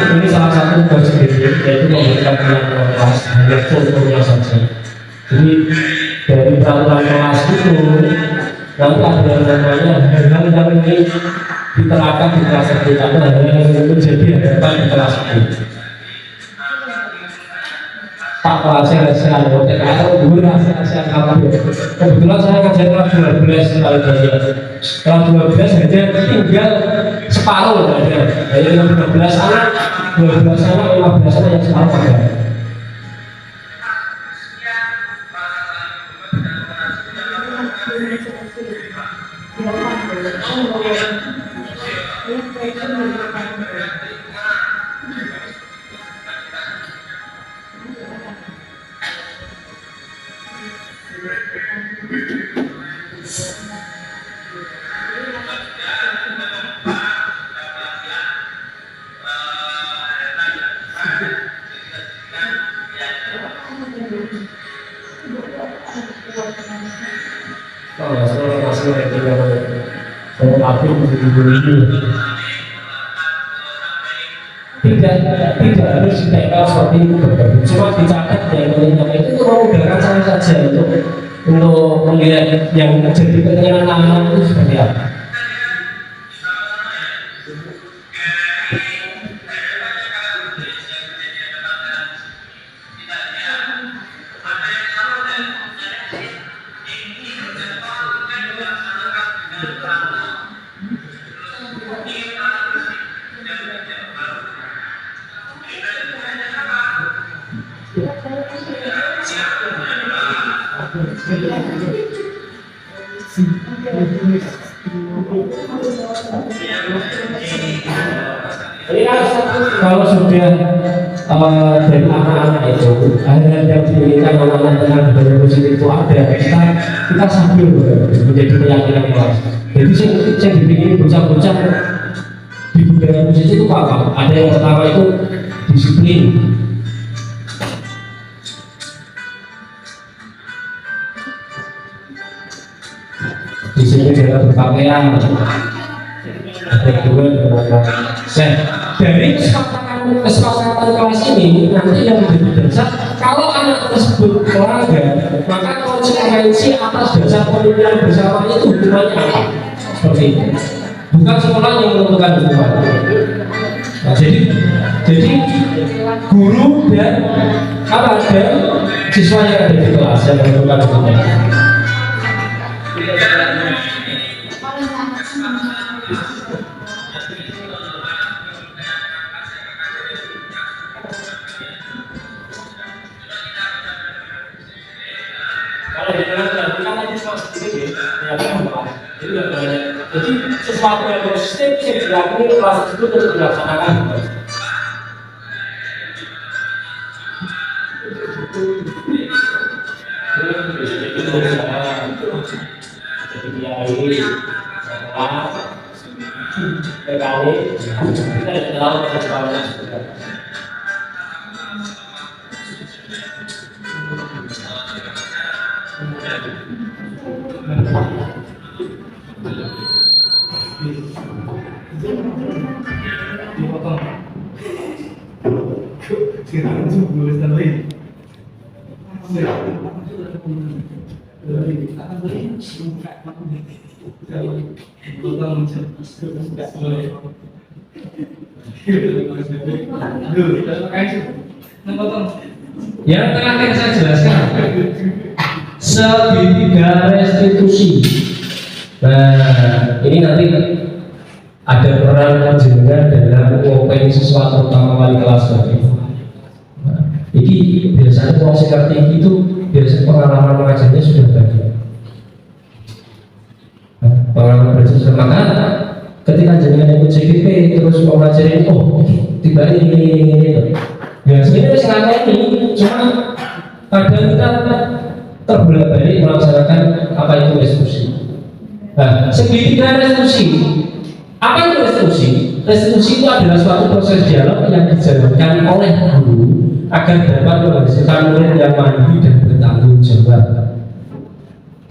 Ini salah satu tugas yaitu memberikan peraturan kelas, hanya contohnya saja. Jadi dari peraturan kelas itu nanti ada yang namanya hal-hal yang ini diterapkan di kelas itu atau hal yang menjadi harapan di kelas itu. Pak kelasnya saya TKL dulu saya kalah. Kebetulan saya ngajar kelas 12 kali banyak. Kelas 12 saja tinggal separuh aja. Dari 12 anak 15 anak yang separuh ada. Kalau saya masih rating yang saya tapi ini tidak harus ditempel seperti itu, cuma dicatat yang itu mau udara saja untuk melihat yang jadi keinginan anak itu seperti apa. Jadi kalau sudah dari anak-anak itu hal-hal yang diinginkan anak-anak dengan budaya positif itu ada, kita sambil menjadi keyakinan kelas. Jadi saya dipingin bocah-bocah di budaya positif itu apa? Ada yang pertama itu disiplin. Disiplin dalam berpakaian. Ada kedua dari kesepakatan kelas ini nanti yang menjadi dasar kalau anak tersebut melanggar maka konsekuensi atas dasar pemikiran bersama itu hukumannya apa? Seperti itu. Bukan sekolah yang menentukan hukuman. Nah, jadi guru dan siswa yang ada di kelas yang menentukan hukuman. Jadi sesuatu yang positif bisa dilakukan kelas itu terus dilaksanakan. Jadi kiai, sekolah, PKW, kita tidak tahu persoalannya seperti apa. Yang terakhir saya jelaskan segitiga restitusi. Nah, ini nanti ada peran panjenengan dalam mengopen sesuatu terutama wali kelas seperti itu. Nah, ini biasanya proses tinggi itu biasanya pengalaman mengajarnya sudah banyak. Nah, pengalaman belajar sudah maka ketika jenengan ikut CGP terus mau ngajarin tiba ini. Ya sebenarnya selama ini cuma kadang kita terbolak-balik melaksanakan apa itu restitusi. Nah, segitiga restitusi. Apa itu restitusi? Restitusi itu adalah suatu proses dialog yang dijalankan oleh guru agar dapat menghasilkan murid yang mandiri dan bertanggung jawab.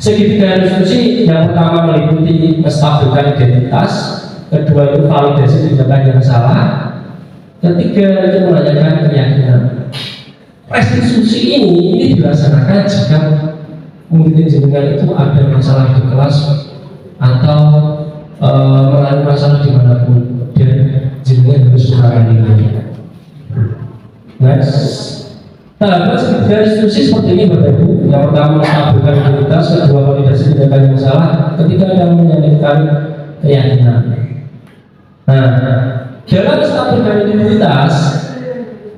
Segitiga restitusi yang pertama meliputi menstabilkan identitas, kedua itu validasi tindakan yang salah, ketiga itu menanyakan keyakinan. Restitusi ini dilaksanakan jika murid jenengan itu ada masalah di kelas atau mengalami masalah dimanapun dan jenengan harus menangani. Tahapan segitiga restitusi seperti ini Bapak Ibu. Yang pertama menstabilkan identitas, kedua validasi tindakan yang salah, ketiga yang menanyakan keyakinan. Nah, dalam stabilkan identitas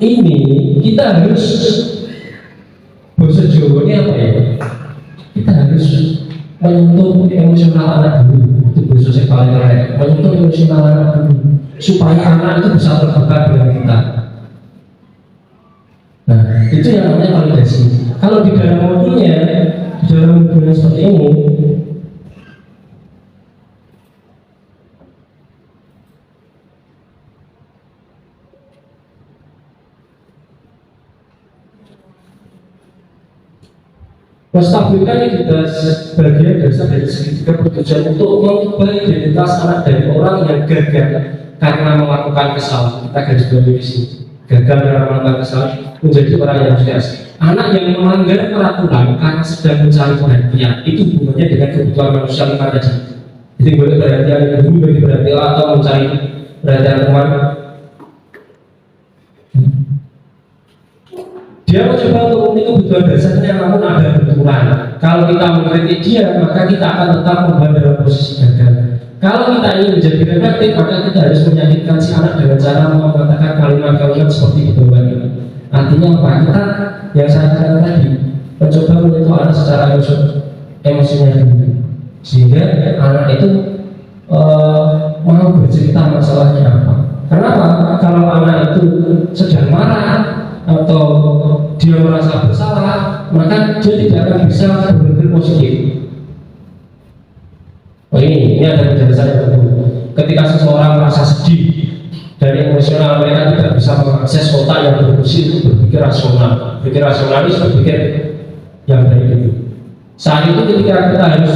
ini kita harus bahasa Jawa ini apa ya? Kita harus menyentuh emosional anak dulu. Itu bahasa saya paling keren. Menyentuh emosional anak dulu supaya anak itu bisa terbuka dengan kita. Nah, itu yang namanya validasi. Kalau di dalam modulnya, di dalam modulnya seperti ini, Menstabilkan identitas bagian dasar dari segitiga bertujuan untuk mengubah identitas anak dari orang yang gagal karena melakukan kesalahan. Kita garis bawahi di sini. Gagal dalam melakukan kesalahan menjadi orang yang sukses. Anak yang melanggar peraturan karena sedang mencari perhatian itu hubungannya dengan kebutuhan manusia lima tadi. Jadi boleh perhatian ibu bagi perhatian atau mencari perhatian teman. Dia mencoba untuk memenuhi kebutuhan dasarnya, namun ada benturan. Kalau kita mengkritik dia, maka kita akan tetap membuat dalam posisi gagal. Kalau kita ingin menjadi efektif, maka kita harus menyakitkan si anak dengan cara mengatakan kalimat-kalimat seperti di bawah ini. Artinya apa? Kita yang saya katakan tadi mencoba menyentuh anak secara emosinya dulu, sehingga anak itu mau bercerita masalahnya apa. Kenapa? Kalau anak itu sedang marah atau dia merasa bersalah, maka dia tidak akan bisa berpikir positif. Oh ini ada penjelasan yang betul. Ketika seseorang merasa sedih dari emosional, mereka tidak bisa mengakses otak yang berfungsi untuk berpikir rasional. Berpikir rasionalis, berpikir yang baik itu. Saat itu ketika kita harus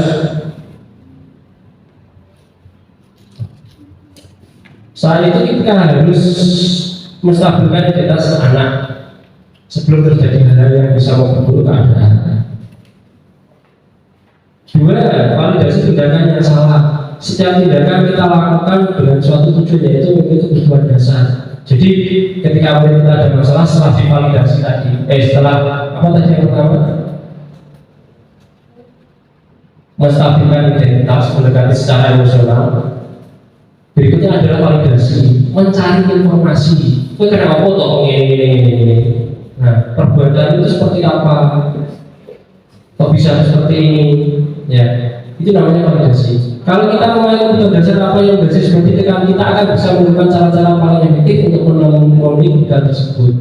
menstabilkan identitas anak sebelum terjadi hal yang bisa memperburuk keadaan. Dua, validasi tindakan yang salah. Setiap tindakan kita lakukan dengan suatu tujuan, yaitu memiliki kebutuhan dasar. Jadi ketika kita ada masalah setelah divalidasi tadi, setelah apa tadi yang pertama? Menstabilkan identitas, mendekati secara emosional. Berikutnya adalah validasi, mencari informasi. Kok kenapa toh ini? Nah, perbuatan itu seperti apa? Kok bisa seperti ini? Ya, itu namanya validasi. Kalau kita memulai kebutuhan dasar apa yang basis seperti itu, kita akan bisa menemukan cara-cara paling efektif untuk memenuhi kebutuhan tersebut.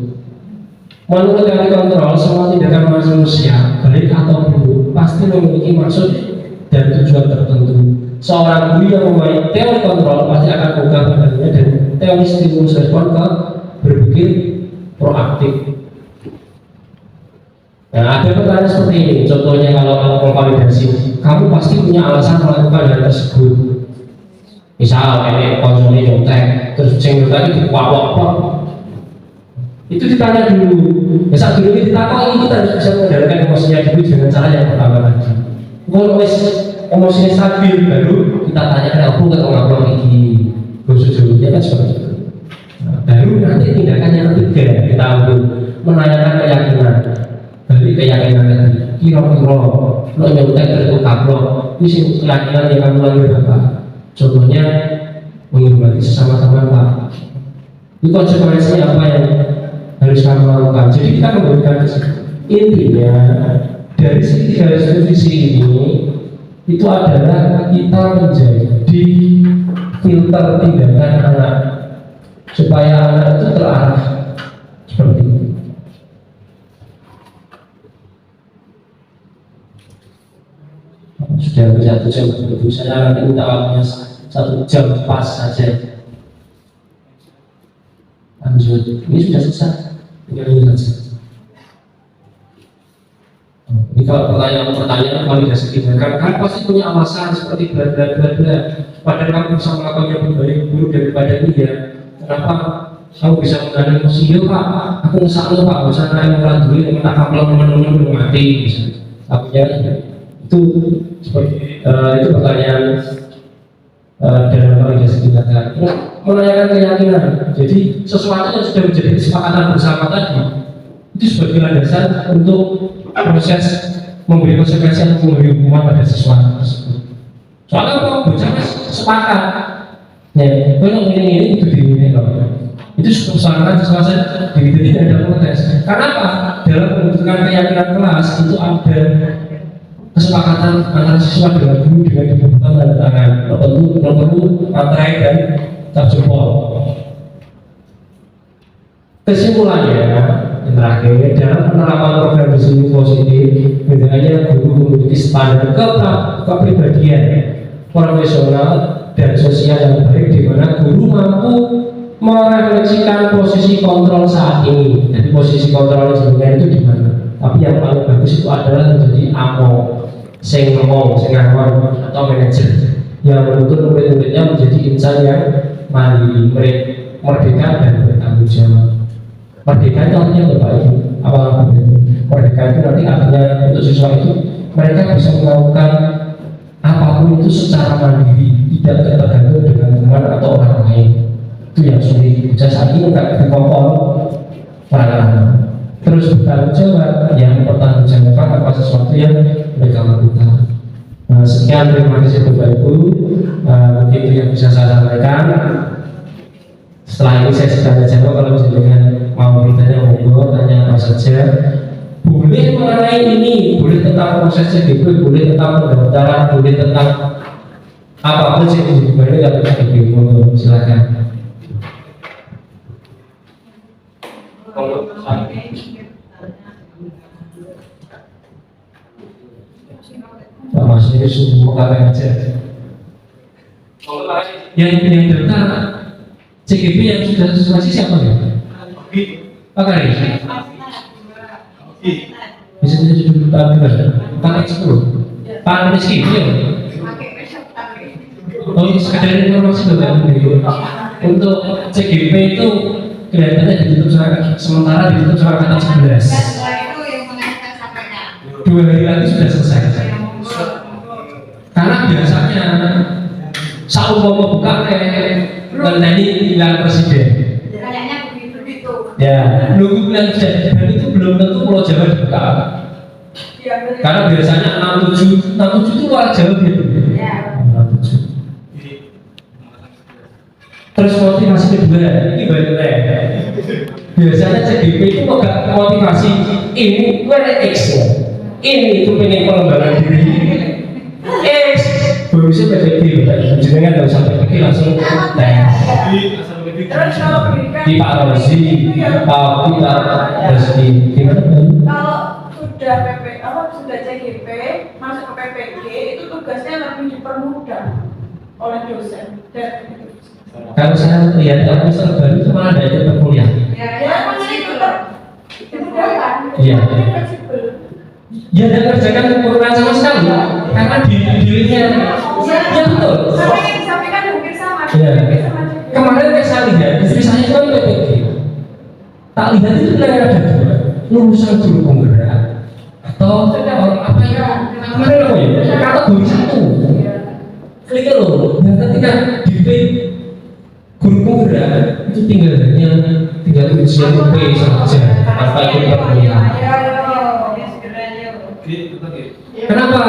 Menurut teori kontrol, semua tindakan manusia, baik atau buruk, pasti memiliki maksud dan tujuan tertentu. Seorang guru yang memiliki teori kontrol pasti akan membuka badannya dan teori stimulus respon ke berpikir proaktif. Nah, ada pertanyaan seperti ini. Contohnya kalau validasi, kamu pasti punya alasan melakukan hal tersebut. Misal, ini konsolnya nyontek, terus ceng tadi dikuak-kuak. Itu ditanya dulu. Saat dulu ditanya, kita harus bisa mengendalikan emosinya dulu dengan cara yang pertama tadi. Kalau emosinya stabil, baru kita tanya kenapa nggak ngomong ini. Jujur-jujurnya kan seperti itu. Nah, baru nanti tindakan yang ketiga kita ambil menanyakan keyakinan. Dari keyakinan tadi, kira-kira lo nyontek itu kaplok, ini keyakinan yang kamu lagi apa? Contohnya menghormati sesama teman Pak. Ini konsekuensinya apa yang harus kamu lakukan? Jadi kita memberikan intinya dari tiga visi ini itu adalah kita menjadi filter tindakan anak supaya anak itu terarah seperti itu. Sudah satu jam begitu, saya nanti minta waktunya 1 jam pas saja. Lanjut, ini sudah selesai, tinggal ini saja. Ini kalau pertanyaan validasi tindakan, kan pasti punya alasan seperti bla. Padahal kamu bisa melakukan yang lebih baik buruk daripada ini ya. Kenapa kamu bisa mengenai emosi? Yo Pak, aku ngesak lo Pak, usah naik orang dulu yang minta kamu teman-teman mati. Tapi ya itu seperti itu pertanyaan dalam validasi tindakan. Menanyakan keyakinan. Jadi sesuatu yang sudah menjadi kesepakatan bersama tadi itu sebagai landasan untuk proses memberi konsekuensi atau memberi hukuman pada sesuatu tersebut. Soalnya kalau bocahnya sepakat, ya kalau ini itu diri itu kesepakatan selesai, jadi tidak ada protes. Karena apa? Dalam pembentukan keyakinan kelas itu ada kesepakatan antara siswa dengan guru dengan dibutuhkan tanda tangan. Tentu perlu materai dan cap jempol. Kesimpulannya yang terakhir, dalam penerapan program disiplin positif, bedanya guru memiliki standar kepribadian profesional dan sosial yang baik, di mana guru mampu merefleksikan posisi kontrol saat ini. Jadi posisi kontrol sebenarnya itu di mana? Tapi yang paling bagus itu adalah menjadi amo, sing ngomong, sing ngawur atau manajer yang menuntut murid-muridnya menjadi insan yang mandiri, merdeka dan bertanggung jawab. Merdeka itu artinya apa Pak Ibu? Apa merdeka itu nanti artinya untuk siswa itu mereka bisa melakukan apapun itu secara mandiri, tidak tergantung dengan teman atau orang lain. Itu yang sulit. Bisa saat ini nggak dikongkong orang. Terus bertanggung jawab, yang bertanggung jawab apa sesuatu yang mereka lakukan. Sekian, terima kasih Bapak Ibu. Mungkin itu yang bisa saya sampaikan. Setelah ini saya sedang jawab, kalau misalnya mau bertanya monggo, tanya apa saja. Boleh mengenai ini, boleh tentang proses CGP, boleh tentang pendaftaran, boleh tentang apapun sih boleh kalau CGP, monggo silakan. Pak Mas ini semua kakak aja. Yang daftar CGP yang sudah sesuai siapa ya? Pak Kari. Bisa duduk Pak Kari 10. Pak Rizky, iya. Oh, sekedar informasi Bapak untuk CGP itu kelihatannya ditutup sementara ditutup sampai tanggal 11. 2 hari lagi sudah selesai. Karena biasanya saat mau buka nanti bilang presiden. Kayaknya begitu. Ya, nunggu bilang presiden dan itu belum tentu Pulau Jawa dibuka. Karena biasanya 67 itu luar Jawa gitu. Ya. 67. Terus motivasi kedua, ini baiknya. Biasanya CGP itu agak motivasi ini ada X ya. Ini itu pengen pengembangan diri. X bagusnya PPG, jenengan nggak usah PPG langsung tes. Terus kalau pendidikan Di Pak Rosi, Pak Rosi, gimana? kalau sudah sudah CGP masuk ke PPG itu tugasnya lebih dipermudah oleh dosen dan Kalau saya lihat kalau misal baru itu malah ada yang berkuliah. ya makanya itu dimudahkan. Iya. Fleksibel. Ya dan kerjakan perubahan sama sekali karena dirinya. Ya betul. Sama yang disampaikan mungkin sama. Iya. Mungkin sama juga. Kemarin saya lihat istri saya itu kan PPG. Tak lihat itu bilang ada dua lulusan guru penggerak atau apa ya? Kemarin apa ya? Kategori 1. Klik loh. Dan ketika di guru penggerak itu tinggal ujian UP saja tanpa ikut perkuliahan. Kenapa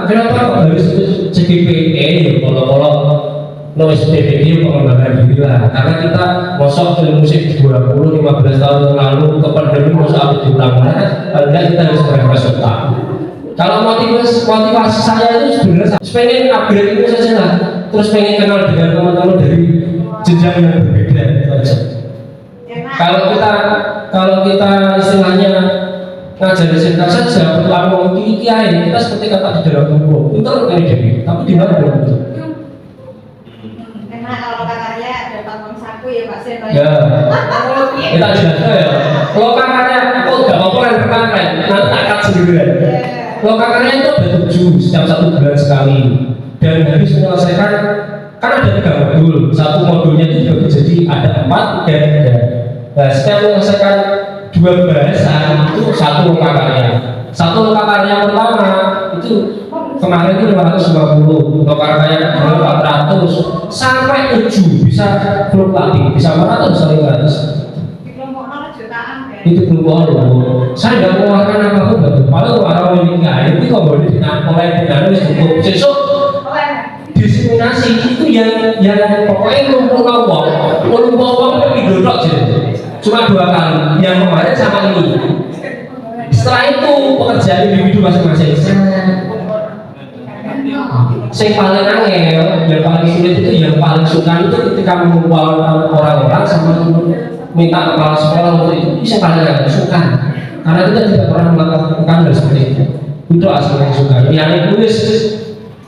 kok harus CGPE kalau nulis PPG pengembangan diri lah? Karena kita mosok film musik 20-15 tahun yang lalu ke pandemi mosok apa diulang karena kita harus merefresh otak. Kalau motivasi saya itu sebenarnya pengen upgrade itu saja lah, terus pengen kenal dengan teman-teman dari jenjang yang berbeda itu aja. Kalau kita istilahnya ngajar SMK saja, berlaku ngomong kiai, kita seperti kata di dalam buku, pintar kan ini, tapi di mana belum betul. Karena kalau katanya dapat uang saku ya Pak Sen. Ya, kita jelaskan ya. Kalau kakarnya, aku nggak mau kan berkakai, nanti takat sendirian. Kalau kakarnya itu ada 7 setiap 1 bulan sekali, dan harus menyelesaikan. Kan ada 3 modul, satu modulnya itu dibagi jadi ada 4, 3. Nah, setiap menyelesaikan 2 bahasan itu 1 loka karya. 1 loka karya pertama itu kemarin itu 550, loka karya kedua 400 sampai 7 bisa fluktuatif, bisa 400 bisa 500. Di kelompok 0 jutaan kan. Itu kelompok loh. Saya nggak mengeluarkan apapun, paling orang memiliki itu kok boleh mulai dengan cukup sesuk. Diskriminasi itu yang pokoknya lumpur uang itu didorok aja. Cuma 2 kali, yang kemarin sama ini. Setelah itu pekerjaan individu masing-masing. Yang paling angel, yang paling sulit itu yang paling suka itu ketika mengumpul orang-orang sama minta kepala sekolah untuk itu bisa paling angel suka. Karena kita tidak pernah melakukan hal seperti itu. Itu asal yang suka. Yang tulis.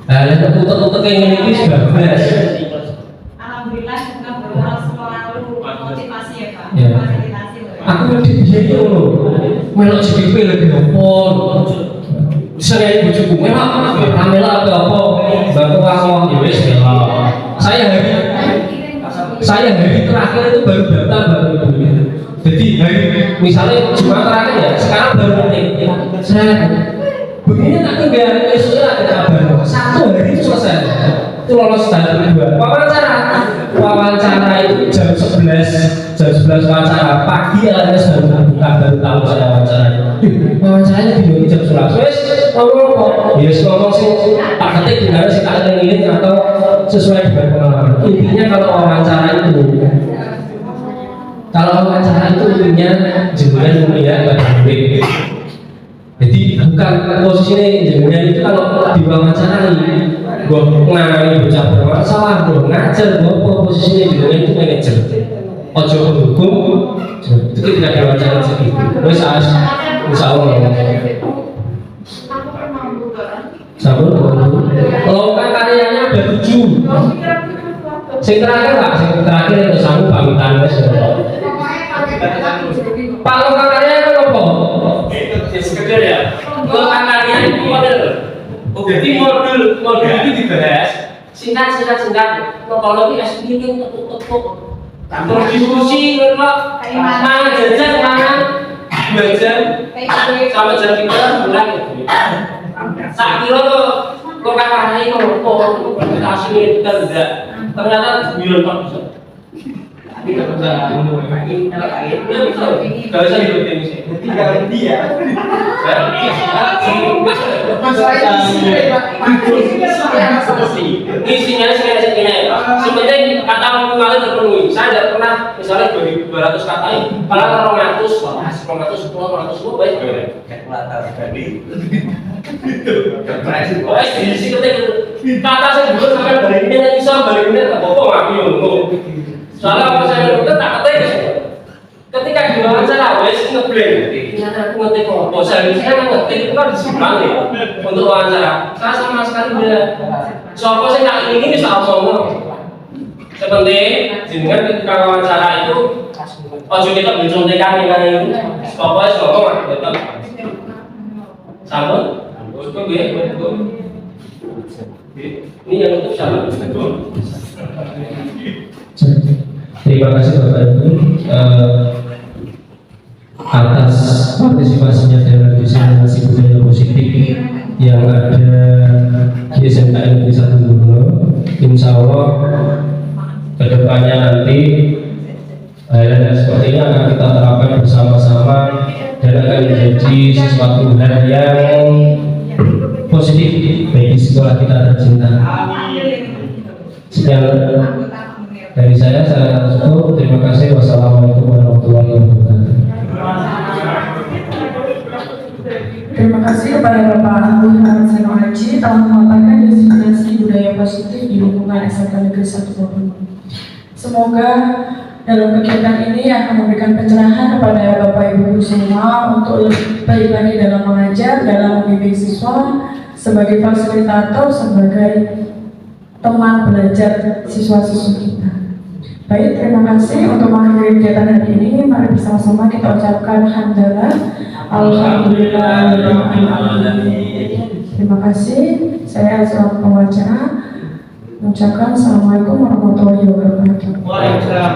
Nah, yang tertutup yang ini sudah beres. Alhamdulillah juga beberapa sekolah lalu motivasi ya Pak. Ya. Fasilitasi. Aku di dia loh, melok JDP lagi opo. Misalnya bojoku melok apa apa. Bantu aku ya wis melok. Saya hari terakhir itu baru daftar baru itu. Jadi hari misalnya Jumat terakhir ya, sekarang baru ngetik. Saya begini tak tinggal esoknya ada kabar. 1 hari itu selesai. Itu lolos tahap kedua. Wawancara itu jam 11 wawancara pagi alias baru tahu saya wawancara. Wawancaranya di jam 11. Wes ngomong kok. Ya ngomong sih tak ketik benar sih tak ini atau sesuai dengan pengalaman. Intinya kalau wawancara itu intinya jenengan melihat pada duit. Jadi bukan posisinya jenengan itu kalau diwawancarai gue ngangai bocah bermasalah, gue ngajar, gue posisinya jenengan itu manajer. Ojo pendukung itu ketika diwawancara segitu. Wes insya Allah sabun lompat karyanya ada 7. Yang terakhir pak, yang terakhir itu sanggup pamitan wes. Pak lompat karyanya itu apa? Sekedar ya. Lompat karyanya itu model. Jadi modul itu dibahas singkat. Kalau ini SPI tepuk. Terus diskusi berapa? Mana jajan, mana belajar sama jam 3 bulan. Saat kilo tuh kok katanya itu kok kasih tidak ternyata bulan 4 tapi tidak bisa nggak bisa dibuatin sih tinggal dia isinya segini sebenarnya kata kalian terpenuhi. Saya tidak pernah misalnya 200 kata ini kalau 200 baik kata saya juga sampai balik ini bisa balik ini tak apa-apa soalnya apa saya ngerti tak ketik ketika di wawancara wes ngeblend ternyata aku ngetik apa seharusnya ngetik itu kan disimpan ya untuk wawancara. Saya sama sekali tidak soalnya saya tak ingin bisa ngomong sepenting jenengan ketika wawancara itu ojo kita mencontekan dengan ini pokoknya ngomong tetap sambut ini yang untuk siapa? Terima kasih Bapak Ibu atas partisipasinya dalam diseminasi budaya positif yang ada di SMK Negeri 1 Bono. Insya Allah kedepannya nanti hal-hal seperti ini akan kita terapkan bersama-sama dan akan menjadi sesuatu hal yang positif bagi sekolah kita tercinta. Sekian dari saya cukup. Terima kasih. Wassalamualaikum warahmatullahi wabarakatuh. Terima kasih kepada Bapak Anggun Hanseno Haji telah memaparkan diseminasi budaya positif di lingkungan SMK Negeri 1 Bogor. Semoga dalam kegiatan ini akan memberikan pencerahan kepada Bapak Ibu semua untuk lebih baik lagi dalam mengajar, dalam membimbing siswa, sebagai fasilitator, sebagai teman belajar siswa-siswa kita. Baik, terima kasih untuk mengakhiri kegiatan hari ini. Mari bersama-sama kita ucapkan hamdalah. Alhamdulillah. Terima kasih. Saya selaku pembaca mengucapkan Assalamualaikum warahmatullahi wabarakatuh. Waalaikumsalam.